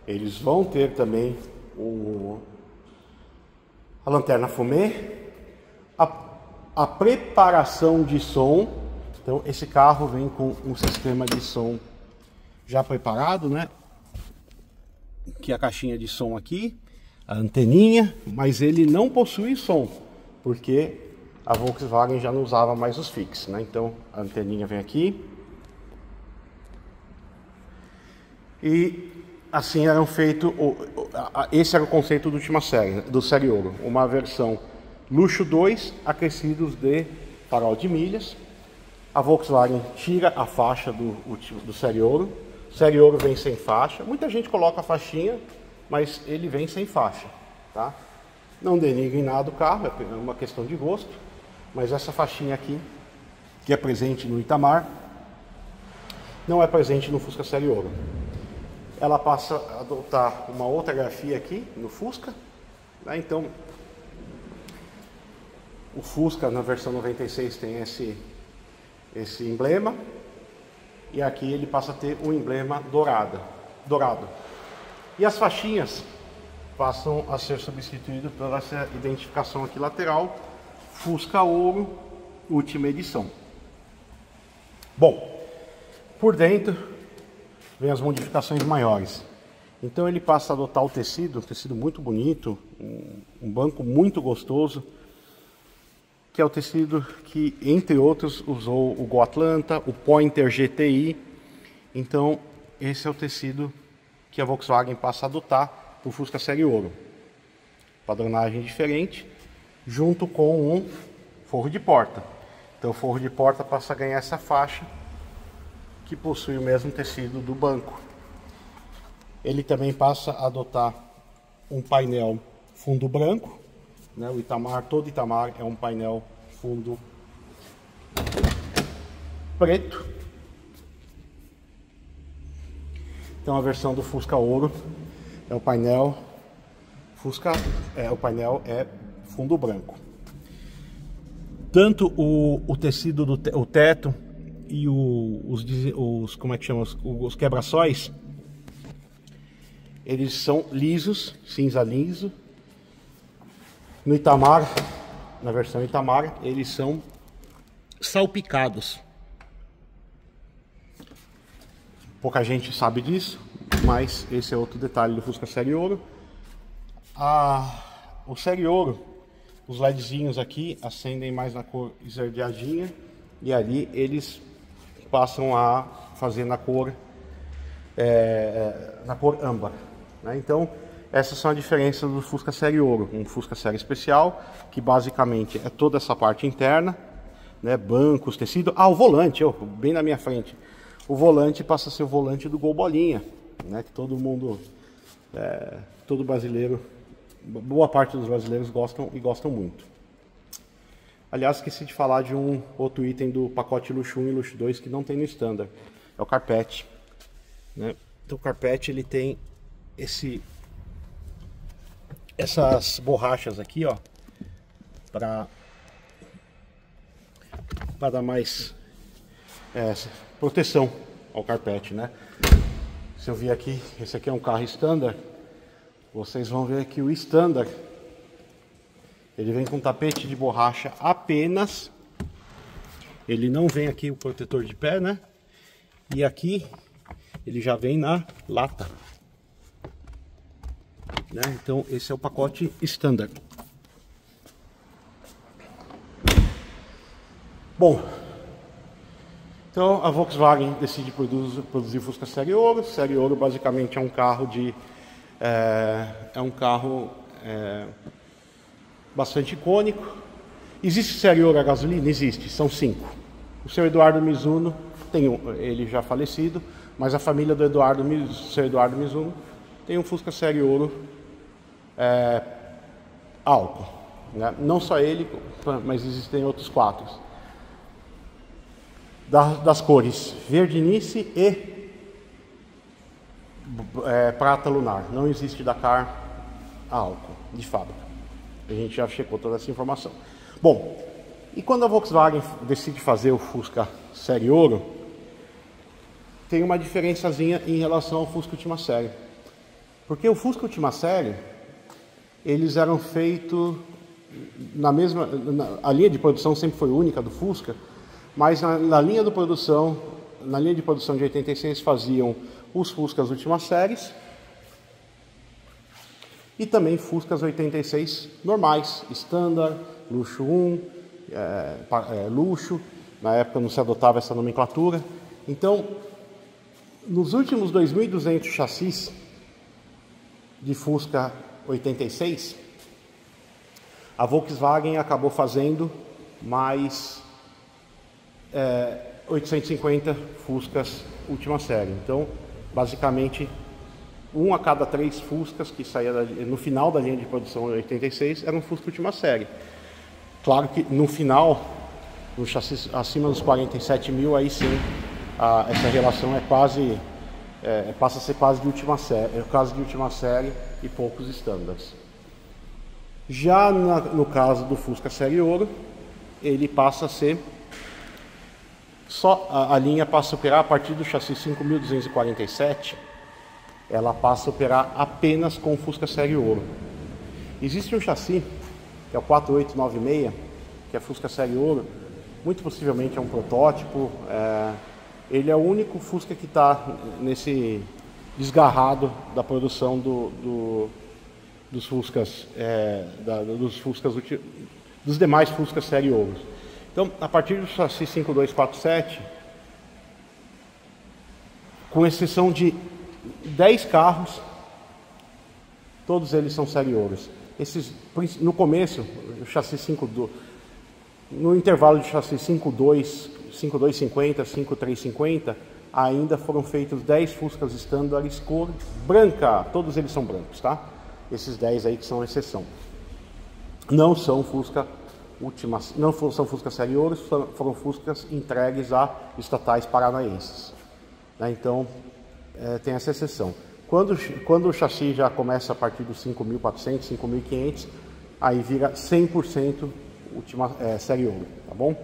[SPEAKER 1] eles vão ter também a lanterna fumê, a preparação de som. Então esse carro vem com um sistema de som já preparado, né? Que é a caixinha de som aqui, a anteninha, mas ele não possui som, porque a Volkswagen já não usava mais os fixos, né? Então a anteninha vem aqui. E assim eram feitos, esse era o conceito da última série, do Série Ouro, uma versão Luxo 2, acrescidos de farol de milhas. A Volkswagen tira a faixa do Série Ouro. O Série Ouro vem sem faixa. Muita gente coloca a faixinha, mas ele vem sem faixa, tá? Não denigre nada o carro, é uma questão de gosto. Mas essa faixinha aqui, que é presente no Itamar, não é presente no Fusca Série Ouro. Ela passa a adotar uma outra grafia aqui no Fusca, né? Então, o Fusca na versão 96 tem esse emblema, e aqui ele passa a ter o emblema dourado. E as faixinhas passam a ser substituídas por essa identificação aqui lateral, Fusca Ouro, última edição. Bom, por dentro vem as modificações maiores. Então ele passa a adotar o tecido, um tecido muito bonito, um banco muito gostoso, que é o tecido que, entre outros, usou o Gol Atlanta, o Pointer GTI. Então, esse é o tecido que a Volkswagen passa a adotar para o Fusca Série Ouro. Padronagem diferente, junto com um forro de porta. Então, o forro de porta passa a ganhar essa faixa, que possui o mesmo tecido do banco. Ele também passa a adotar um painel fundo branco, né? O Itamar, todo Itamar é um painel fundo preto. Então a versão do Fusca Ouro é o painel é fundo branco. Tanto o tecido o teto e como é que chama, os quebra-sóis, eles são lisos, cinza liso. No Itamar, na versão Itamar, eles são salpicados. Pouca gente sabe disso, mas esse é outro detalhe do Fusca Série Ouro. O Série Ouro, os LEDzinhos aqui acendem mais na cor esverdeadinha, e ali eles passam a fazer na cor âmbar, né? Então essas são a diferença do Fusca Série Ouro, um Fusca Série Especial, que basicamente é toda essa parte interna, né? Bancos, tecido. O volante, bem na minha frente. O volante passa a ser o volante do Gol Bolinha, né? Que todo mundo, todo brasileiro, boa parte dos brasileiros gostam e gostam muito. Aliás, esqueci de falar de um outro item do pacote Luxo 1 e Luxo 2 que não tem no standard, é o carpete, né? Então o carpete ele tem essas borrachas aqui, ó, para dar mais proteção ao carpete, né? Se eu vir aqui, esse aqui é um carro standard, vocês vão ver que o standard ele vem com tapete de borracha apenas Ele não vem aqui o protetor de pé, né? E aqui ele já vem na lata, né? Então esse é o pacote standard. Bom, então a Volkswagen decide produzir Fusca Série Ouro. Série Ouro basicamente é um carro bastante icônico. Existe Série Ouro a gasolina? Existe, são 5. O seu Eduardo Mizuno ele já falecido, mas a família do seu Eduardo Mizuno tem um Fusca Série Ouro álcool, né? Não só ele, mas existem outros 4. Das cores Verdinice e prata lunar. Não existe Dakar a álcool de fábrica. A gente já checou toda essa informação. Bom, e quando a Volkswagen decide fazer o Fusca Série Ouro, tem uma diferençazinha em relação ao Fusca Última Série. Porque o Fusca Última Série, eles eram feitos a linha de produção sempre foi única do Fusca, mas na linha de produção de 86 faziam os Fuscas Última Séries e também Fuscas 86 normais, Standard, Luxo 1, Luxo. Na época não se adotava essa nomenclatura. Então, nos últimos 2.200 chassis de Fusca 86, a Volkswagen acabou fazendo mais 850 Fuscas Última Série. Então, basicamente, 1 a cada 3 Fuscas que saía no final da linha de produção em 86 eram Fusca Última Série. Claro que no final, no chassi acima dos 47 mil, aí sim, essa relação passa a ser quase de última série, e poucos estándares. Já no caso do Fusca Série Ouro, ele passa a ser a linha passa a operar a partir do chassi 5.247, ela passa a operar apenas com o Fusca Série Ouro. Existe um chassi, que é o 4896, que é Fusca Série Ouro, muito possivelmente é um protótipo, ele é o único Fusca que está nesse desgarrado da produção dos Fuscas, dos demais Fuscas Série Ouro. Então, a partir do chassi 5247, com exceção de 10 carros, todos eles são Série Ouros. No começo, o chassi 52, no intervalo de chassi 5250, 5350, ainda foram feitos 10 Fuscas Standards cor branca, todos eles são brancos, tá? Esses 10 aí que são exceção. Não são Fusca Série Ouro, foram Fuscas entregues a estatais paranaenses, né? Então, tem essa exceção. Quando o chassi já começa a partir dos 5.400, 5.500, aí vira 100% Série Ouro, tá bom?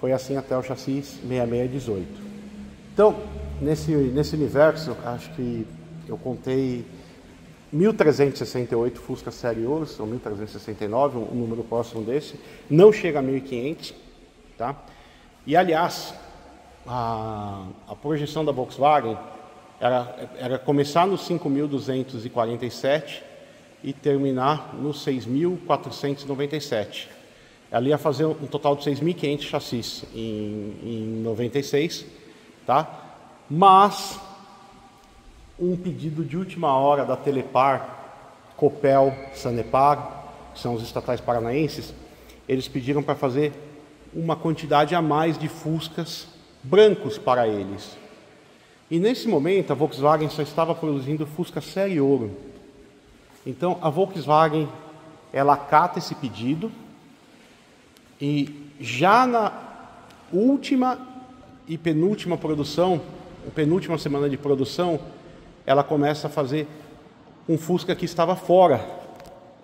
[SPEAKER 1] Foi assim até o chassi 6618. Então, nesse universo, acho que eu contei 1.368 Fusca Série Ouro, são 1.369, um número próximo desse, não chega a 1.500, tá? E aliás, a projeção da Volkswagen era começar no 5.247 e terminar no 6.497. Ela ia fazer um total de 6.500 chassis em 96, tá? Mas um pedido de última hora da Telepar, Copel, Sanepar, que são os estatais paranaenses, eles pediram para fazer uma quantidade a mais de Fuscas brancos para eles. E nesse momento a Volkswagen só estava produzindo Fusca Série Ouro. Então a Volkswagen, ela acata esse pedido e já na última e penúltima semana de produção, ela começa a fazer um Fusca que estava fora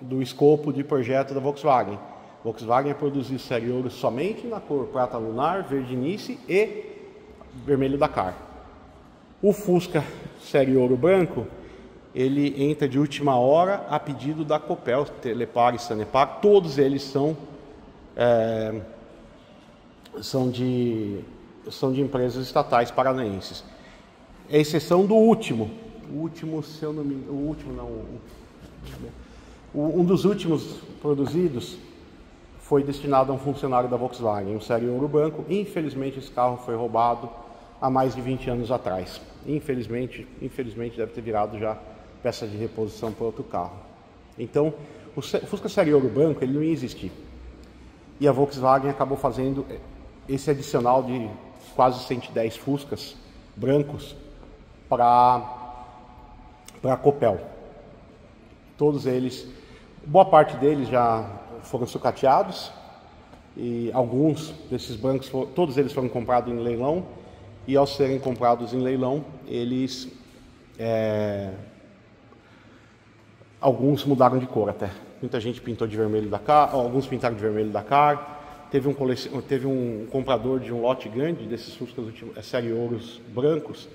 [SPEAKER 1] do escopo de projeto da Volkswagen. Volkswagen ia produzir Série Ouro somente na cor prata lunar, verdinice e vermelho Dakar. O Fusca Série Ouro branco, ele entra de última hora a pedido da Copel, Telepar e Sanepar. Todos eles são são de empresas estatais paranaenses. É exceção do último. Se eu não me engano, o último não. Um dos últimos produzidos foi destinado a um funcionário da Volkswagen, um Série Ouro branco. Infelizmente esse carro foi roubado há mais de 20 anos atrás. Infelizmente deve ter virado já peça de reposição para outro carro. Então, o Fusca Série Ouro branco ele não ia existir. E a Volkswagen acabou fazendo esse adicional de quase 110 Fuscas brancos para a Copel. Todos eles, boa parte deles já foram sucateados e alguns desses brancos, todos eles foram comprados em leilão, e ao serem comprados em leilão, eles alguns mudaram de cor até. Muita gente pintou de vermelho da cara, alguns pintaram de vermelho da cara. Teve um comprador de um lote grande desses Fuscas Série Ouros brancos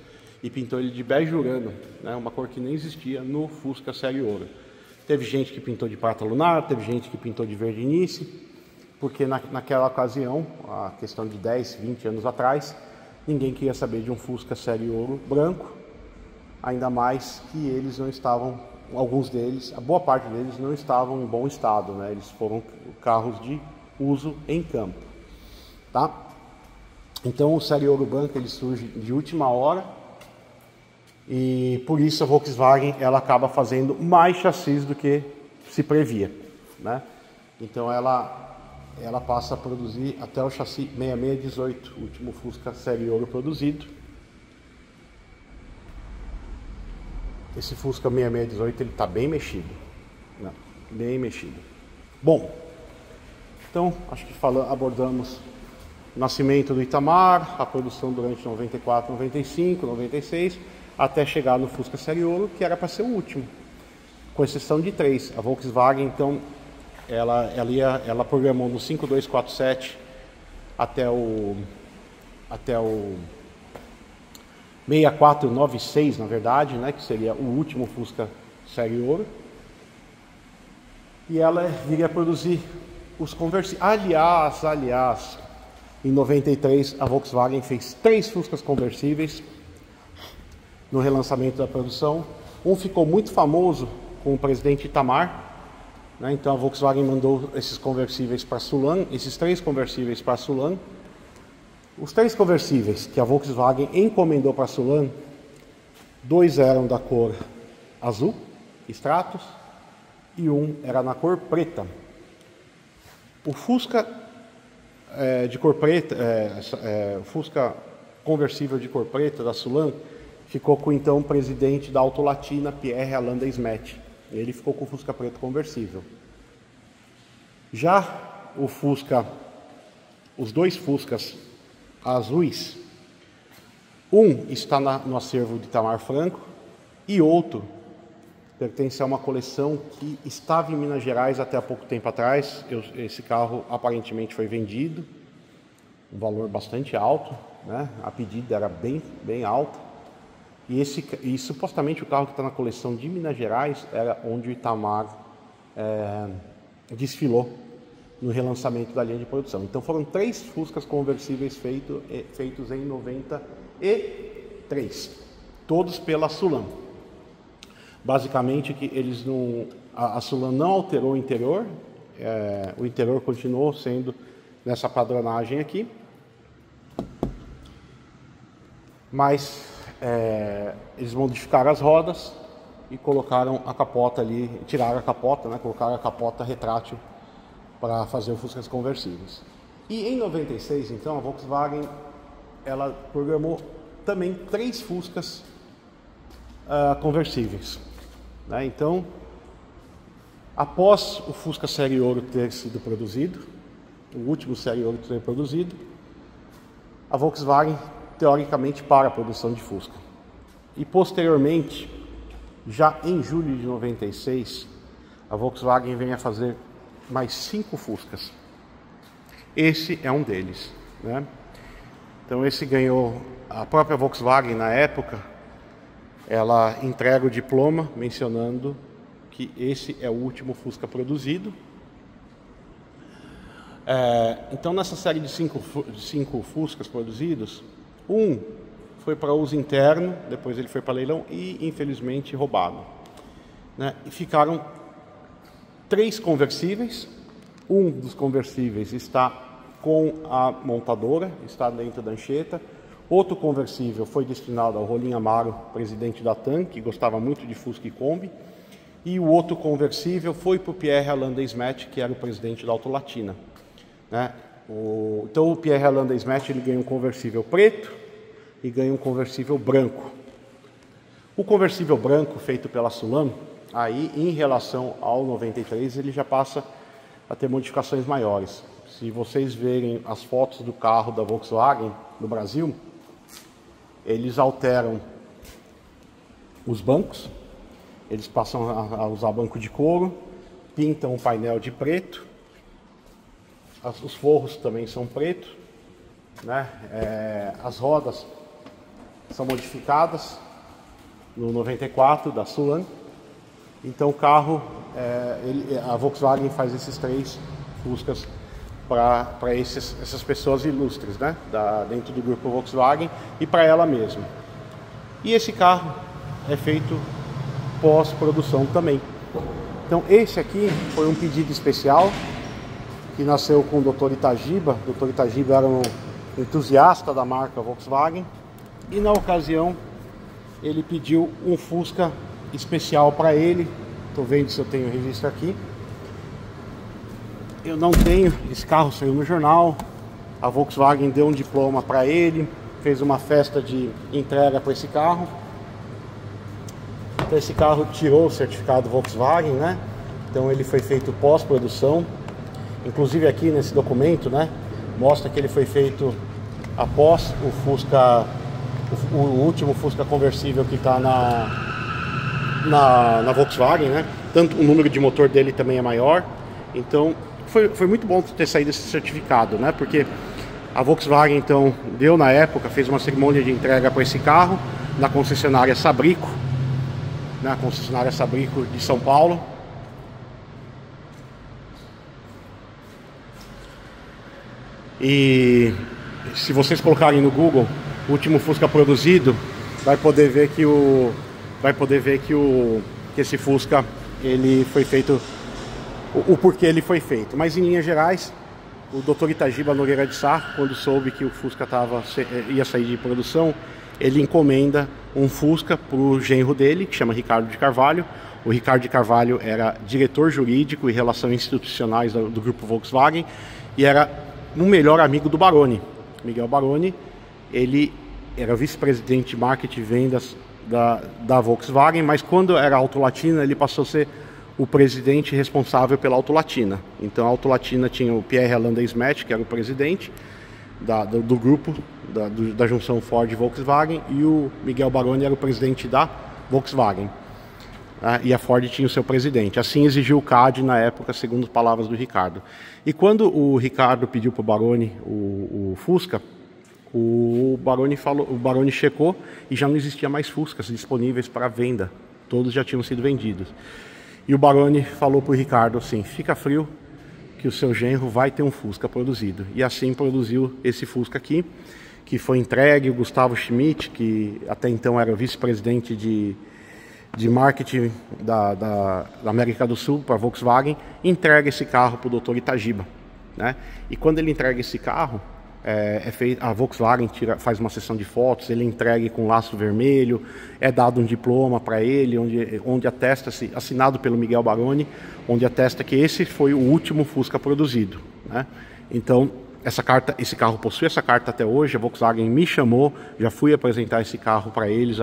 [SPEAKER 1] e pintou ele de bege urano, né? Uma cor que nem existia no Fusca Série Ouro. Teve gente que pintou de prata lunar, teve gente que pintou de verde início, porque naquela ocasião, a questão de 10, 20 anos atrás, ninguém queria saber de um Fusca Série Ouro branco, ainda mais que eles não estavam, alguns deles, a boa parte deles não estavam em bom estado, né? Eles foram carros de uso em campo, tá? Então o Série Ouro branco ele surge de última hora e por isso a Volkswagen ela acaba fazendo mais chassis do que se previa, né? Então ela passa a produzir até o chassi 6618, o último Fusca Série Ouro produzido. Esse Fusca 6618 ele está bem mexido, né? Bem mexido. Bom, então acho que abordamos o nascimento do Itamar, a produção durante 94, 95, 96, até chegar no Fusca Série Ouro, que era para ser o último, com exceção de 3. A Volkswagen, então, ela programou no 5247 até o 6496, na verdade, né, que seria o último Fusca Série Ouro. E ela viria a produzir os conversíveis. Aliás, em 93 a Volkswagen fez 3 Fuscas conversíveis no relançamento da produção. Um ficou muito famoso com o presidente Itamar, né? Então a Volkswagen mandou esses conversíveis para a Sulan, esses 3 conversíveis para a Sulan. Os 3 conversíveis que a Volkswagen encomendou para a Sulan, 2 eram da cor azul, Stratos, e um era na cor preta. O Fusca de cor preta, o Fusca conversível de cor preta da Sulan ficou com então o presidente da Auto Latina, Pierre Alain Desmet. Ele ficou com o Fusca preto conversível. Já os 2 Fuscas azuis, um está no acervo de Itamar Franco e outro pertence a uma coleção que estava em Minas Gerais até há pouco tempo atrás. Esse carro aparentemente foi vendido, um valor bastante alto, né? A pedida era bem alta. E supostamente o carro que está na coleção de Minas Gerais era onde o Itamar desfilou no relançamento da linha de produção. Então foram 3 Fuscas conversíveis feitos em 93, todos pela Sulan. Basicamente que a Sulan não alterou o interior continuou sendo nessa padronagem aqui, mas eles modificaram as rodas e colocaram a capota ali, tiraram a capota, né? Colocaram a capota retrátil para fazer os Fuscas conversíveis. E em 96, então, a Volkswagen ela programou também 3 Fuscas conversíveis, né? Então, após o Fusca Série Ouro ter sido produzido, o último Série Ouro ter sido produzido, a Volkswagen teoricamente para a produção de Fusca. E posteriormente, já em julho de 96, a Volkswagen vem a fazer mais 5 Fuscas. Esse é um deles, né? Então esse ganhou, a própria Volkswagen na época, ela entrega o diploma mencionando que esse é o último Fusca produzido. Então, nessa série de cinco Fuscas produzidos, um foi para uso interno, depois ele foi para leilão e, infelizmente, roubado, né? E ficaram 3 conversíveis. Um dos conversíveis está com a montadora, está dentro da Anchieta. Outro conversível foi destinado ao Rolim Amaro, presidente da TAM, que gostava muito de Fusca e Kombi. E o outro conversível foi para o Pierre Alain Desmet, que era o presidente da Autolatina, né? Então o Pierre Alain Desmet ele ganha um conversível preto e ganha um conversível branco. O conversível branco feito pela Sulam, aí em relação ao 93, ele já passa a ter modificações maiores. Se vocês verem as fotos do carro da Volkswagen no Brasil, eles alteram os bancos, eles passam a usar banco de couro, pintam o painel de preto, os forros também são pretos, né? As rodas são modificadas no 94 da Sulam. Então o carro, a Volkswagen faz esses 3 Fuscas para essas pessoas ilustres, né? Dentro do grupo Volkswagen e para ela mesma. E esse carro é feito pós-produção também. Então esse aqui foi um pedido especial que nasceu com o Dr. Itagiba. O Dr. Itagiba era um entusiasta da marca Volkswagen e na ocasião ele pediu um Fusca especial para ele. Estou vendo se eu tenho o registro aqui. Eu não tenho, esse carro saiu no jornal, a Volkswagen deu um diploma para ele, fez uma festa de entrega para esse carro. Então esse carro tirou o certificado Volkswagen, né? Então ele foi feito pós-produção. Inclusive aqui nesse documento, né, mostra que ele foi feito após o Fusca, o último Fusca conversível que está na Volkswagen, né? Tanto o número de motor dele também é maior. Então foi muito bom ter saído esse certificado, né? Porque a Volkswagen então deu na época, fez uma cerimônia de entrega para esse carro na concessionária Sabrico, na concessionária Sabrico de São Paulo. E se vocês colocarem no Google o último Fusca produzido, vai poder ver que esse Fusca ele foi feito, o porquê ele foi feito. Mas em linhas gerais, o Dr. Itagiba Nogueira de Sá, quando soube que o Fusca ia sair de produção, ele encomenda um Fusca para o genro dele, que chama Ricardo de Carvalho. O Ricardo de Carvalho era diretor jurídico e relações institucionais do grupo Volkswagen e era um melhor amigo do Baroni. Miguel Baroni, ele era vice-presidente de marketing e vendas da Volkswagen, mas quando era Autolatina, ele passou a ser o presidente responsável pela Autolatina. Então a Autolatina tinha o Pierre Alain Desmet, que era o presidente do grupo, da junção Ford e Volkswagen, e o Miguel Baroni era o presidente da Volkswagen. E a Ford tinha o seu presidente. Assim exigiu o CAD na época, segundo palavras do Ricardo. E quando o Ricardo pediu para o Baroni o Fusca, o Baroni checou e já não existia mais Fuscas disponíveis para venda. Todos já tinham sido vendidos. E o Baroni falou para o Ricardo assim: fica frio que o seu genro vai ter um Fusca produzido. E assim produziu esse Fusca aqui, que foi entregue. O Gustavo Schmidt, que até então era vice-presidente de marketing da América do Sul para a Volkswagen, entrega esse carro para o Dr. Itagiba, né? E quando ele entrega esse carro, a Volkswagen faz uma sessão de fotos, ele entrega com laço vermelho, é dado um diploma para ele, onde atesta-se, assinado pelo Miguel Baroni, onde atesta que esse foi o último Fusca produzido, né? Então esse carro possui essa carta até hoje. A Volkswagen me chamou, já fui apresentar esse carro para eles,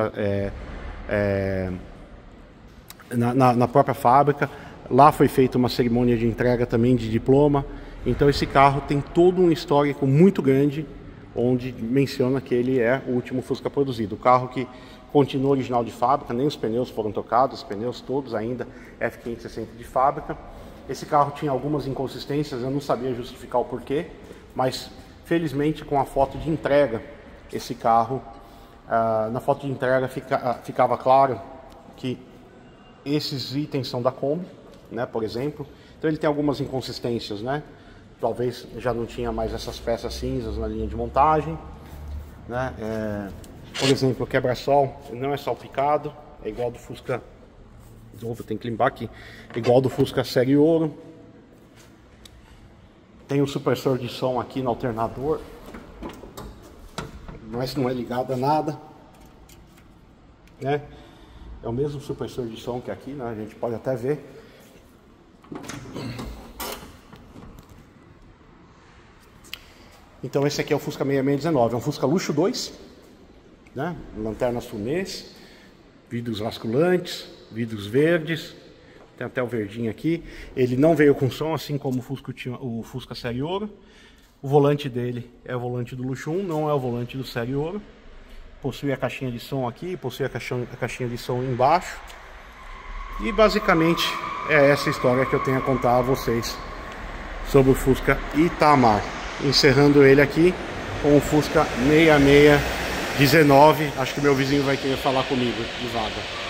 [SPEAKER 1] na própria fábrica. Lá foi feita uma cerimônia de entrega também de diploma. Então esse carro tem todo um histórico muito grande, onde menciona que ele é o último Fusca produzido. O carro que continua original de fábrica, nem os pneus foram trocados, os pneus todos ainda F560 de fábrica. Esse carro tinha algumas inconsistências, eu não sabia justificar o porquê, mas felizmente com a foto de entrega, esse carro, na foto de entrega ficava claro que esses itens são da Kombi, né, por exemplo. Então ele tem algumas inconsistências, né? talvez já não tinha mais essas peças cinzas na linha de montagem, né? Por exemplo, o quebra-sol não é salpicado, é igual do Fusca. De novo, tem que limpar aqui. Igual do Fusca Série Ouro. Tem um supressor de som aqui no alternador, mas não é ligado a nada, né? É o mesmo supressor de som que aqui, né? A gente pode até ver. Então esse aqui é o Fusca 6619, é um Fusca Luxo 2, né? Lanternas fumês, vidros vasculantes, vidros verdes, tem até o verdinho aqui. Ele não veio com som, assim como o Fusca Série Ouro. O volante dele é o volante do Luxo 1, não é o volante do Série Ouro. Possui a caixinha de som aqui, possui a caixinha de som embaixo. E basicamente é essa história que eu tenho a contar a vocês sobre o Fusca Itamar. Encerrando ele aqui com o Fusca 6619. Acho que meu vizinho vai querer falar comigo de vaga.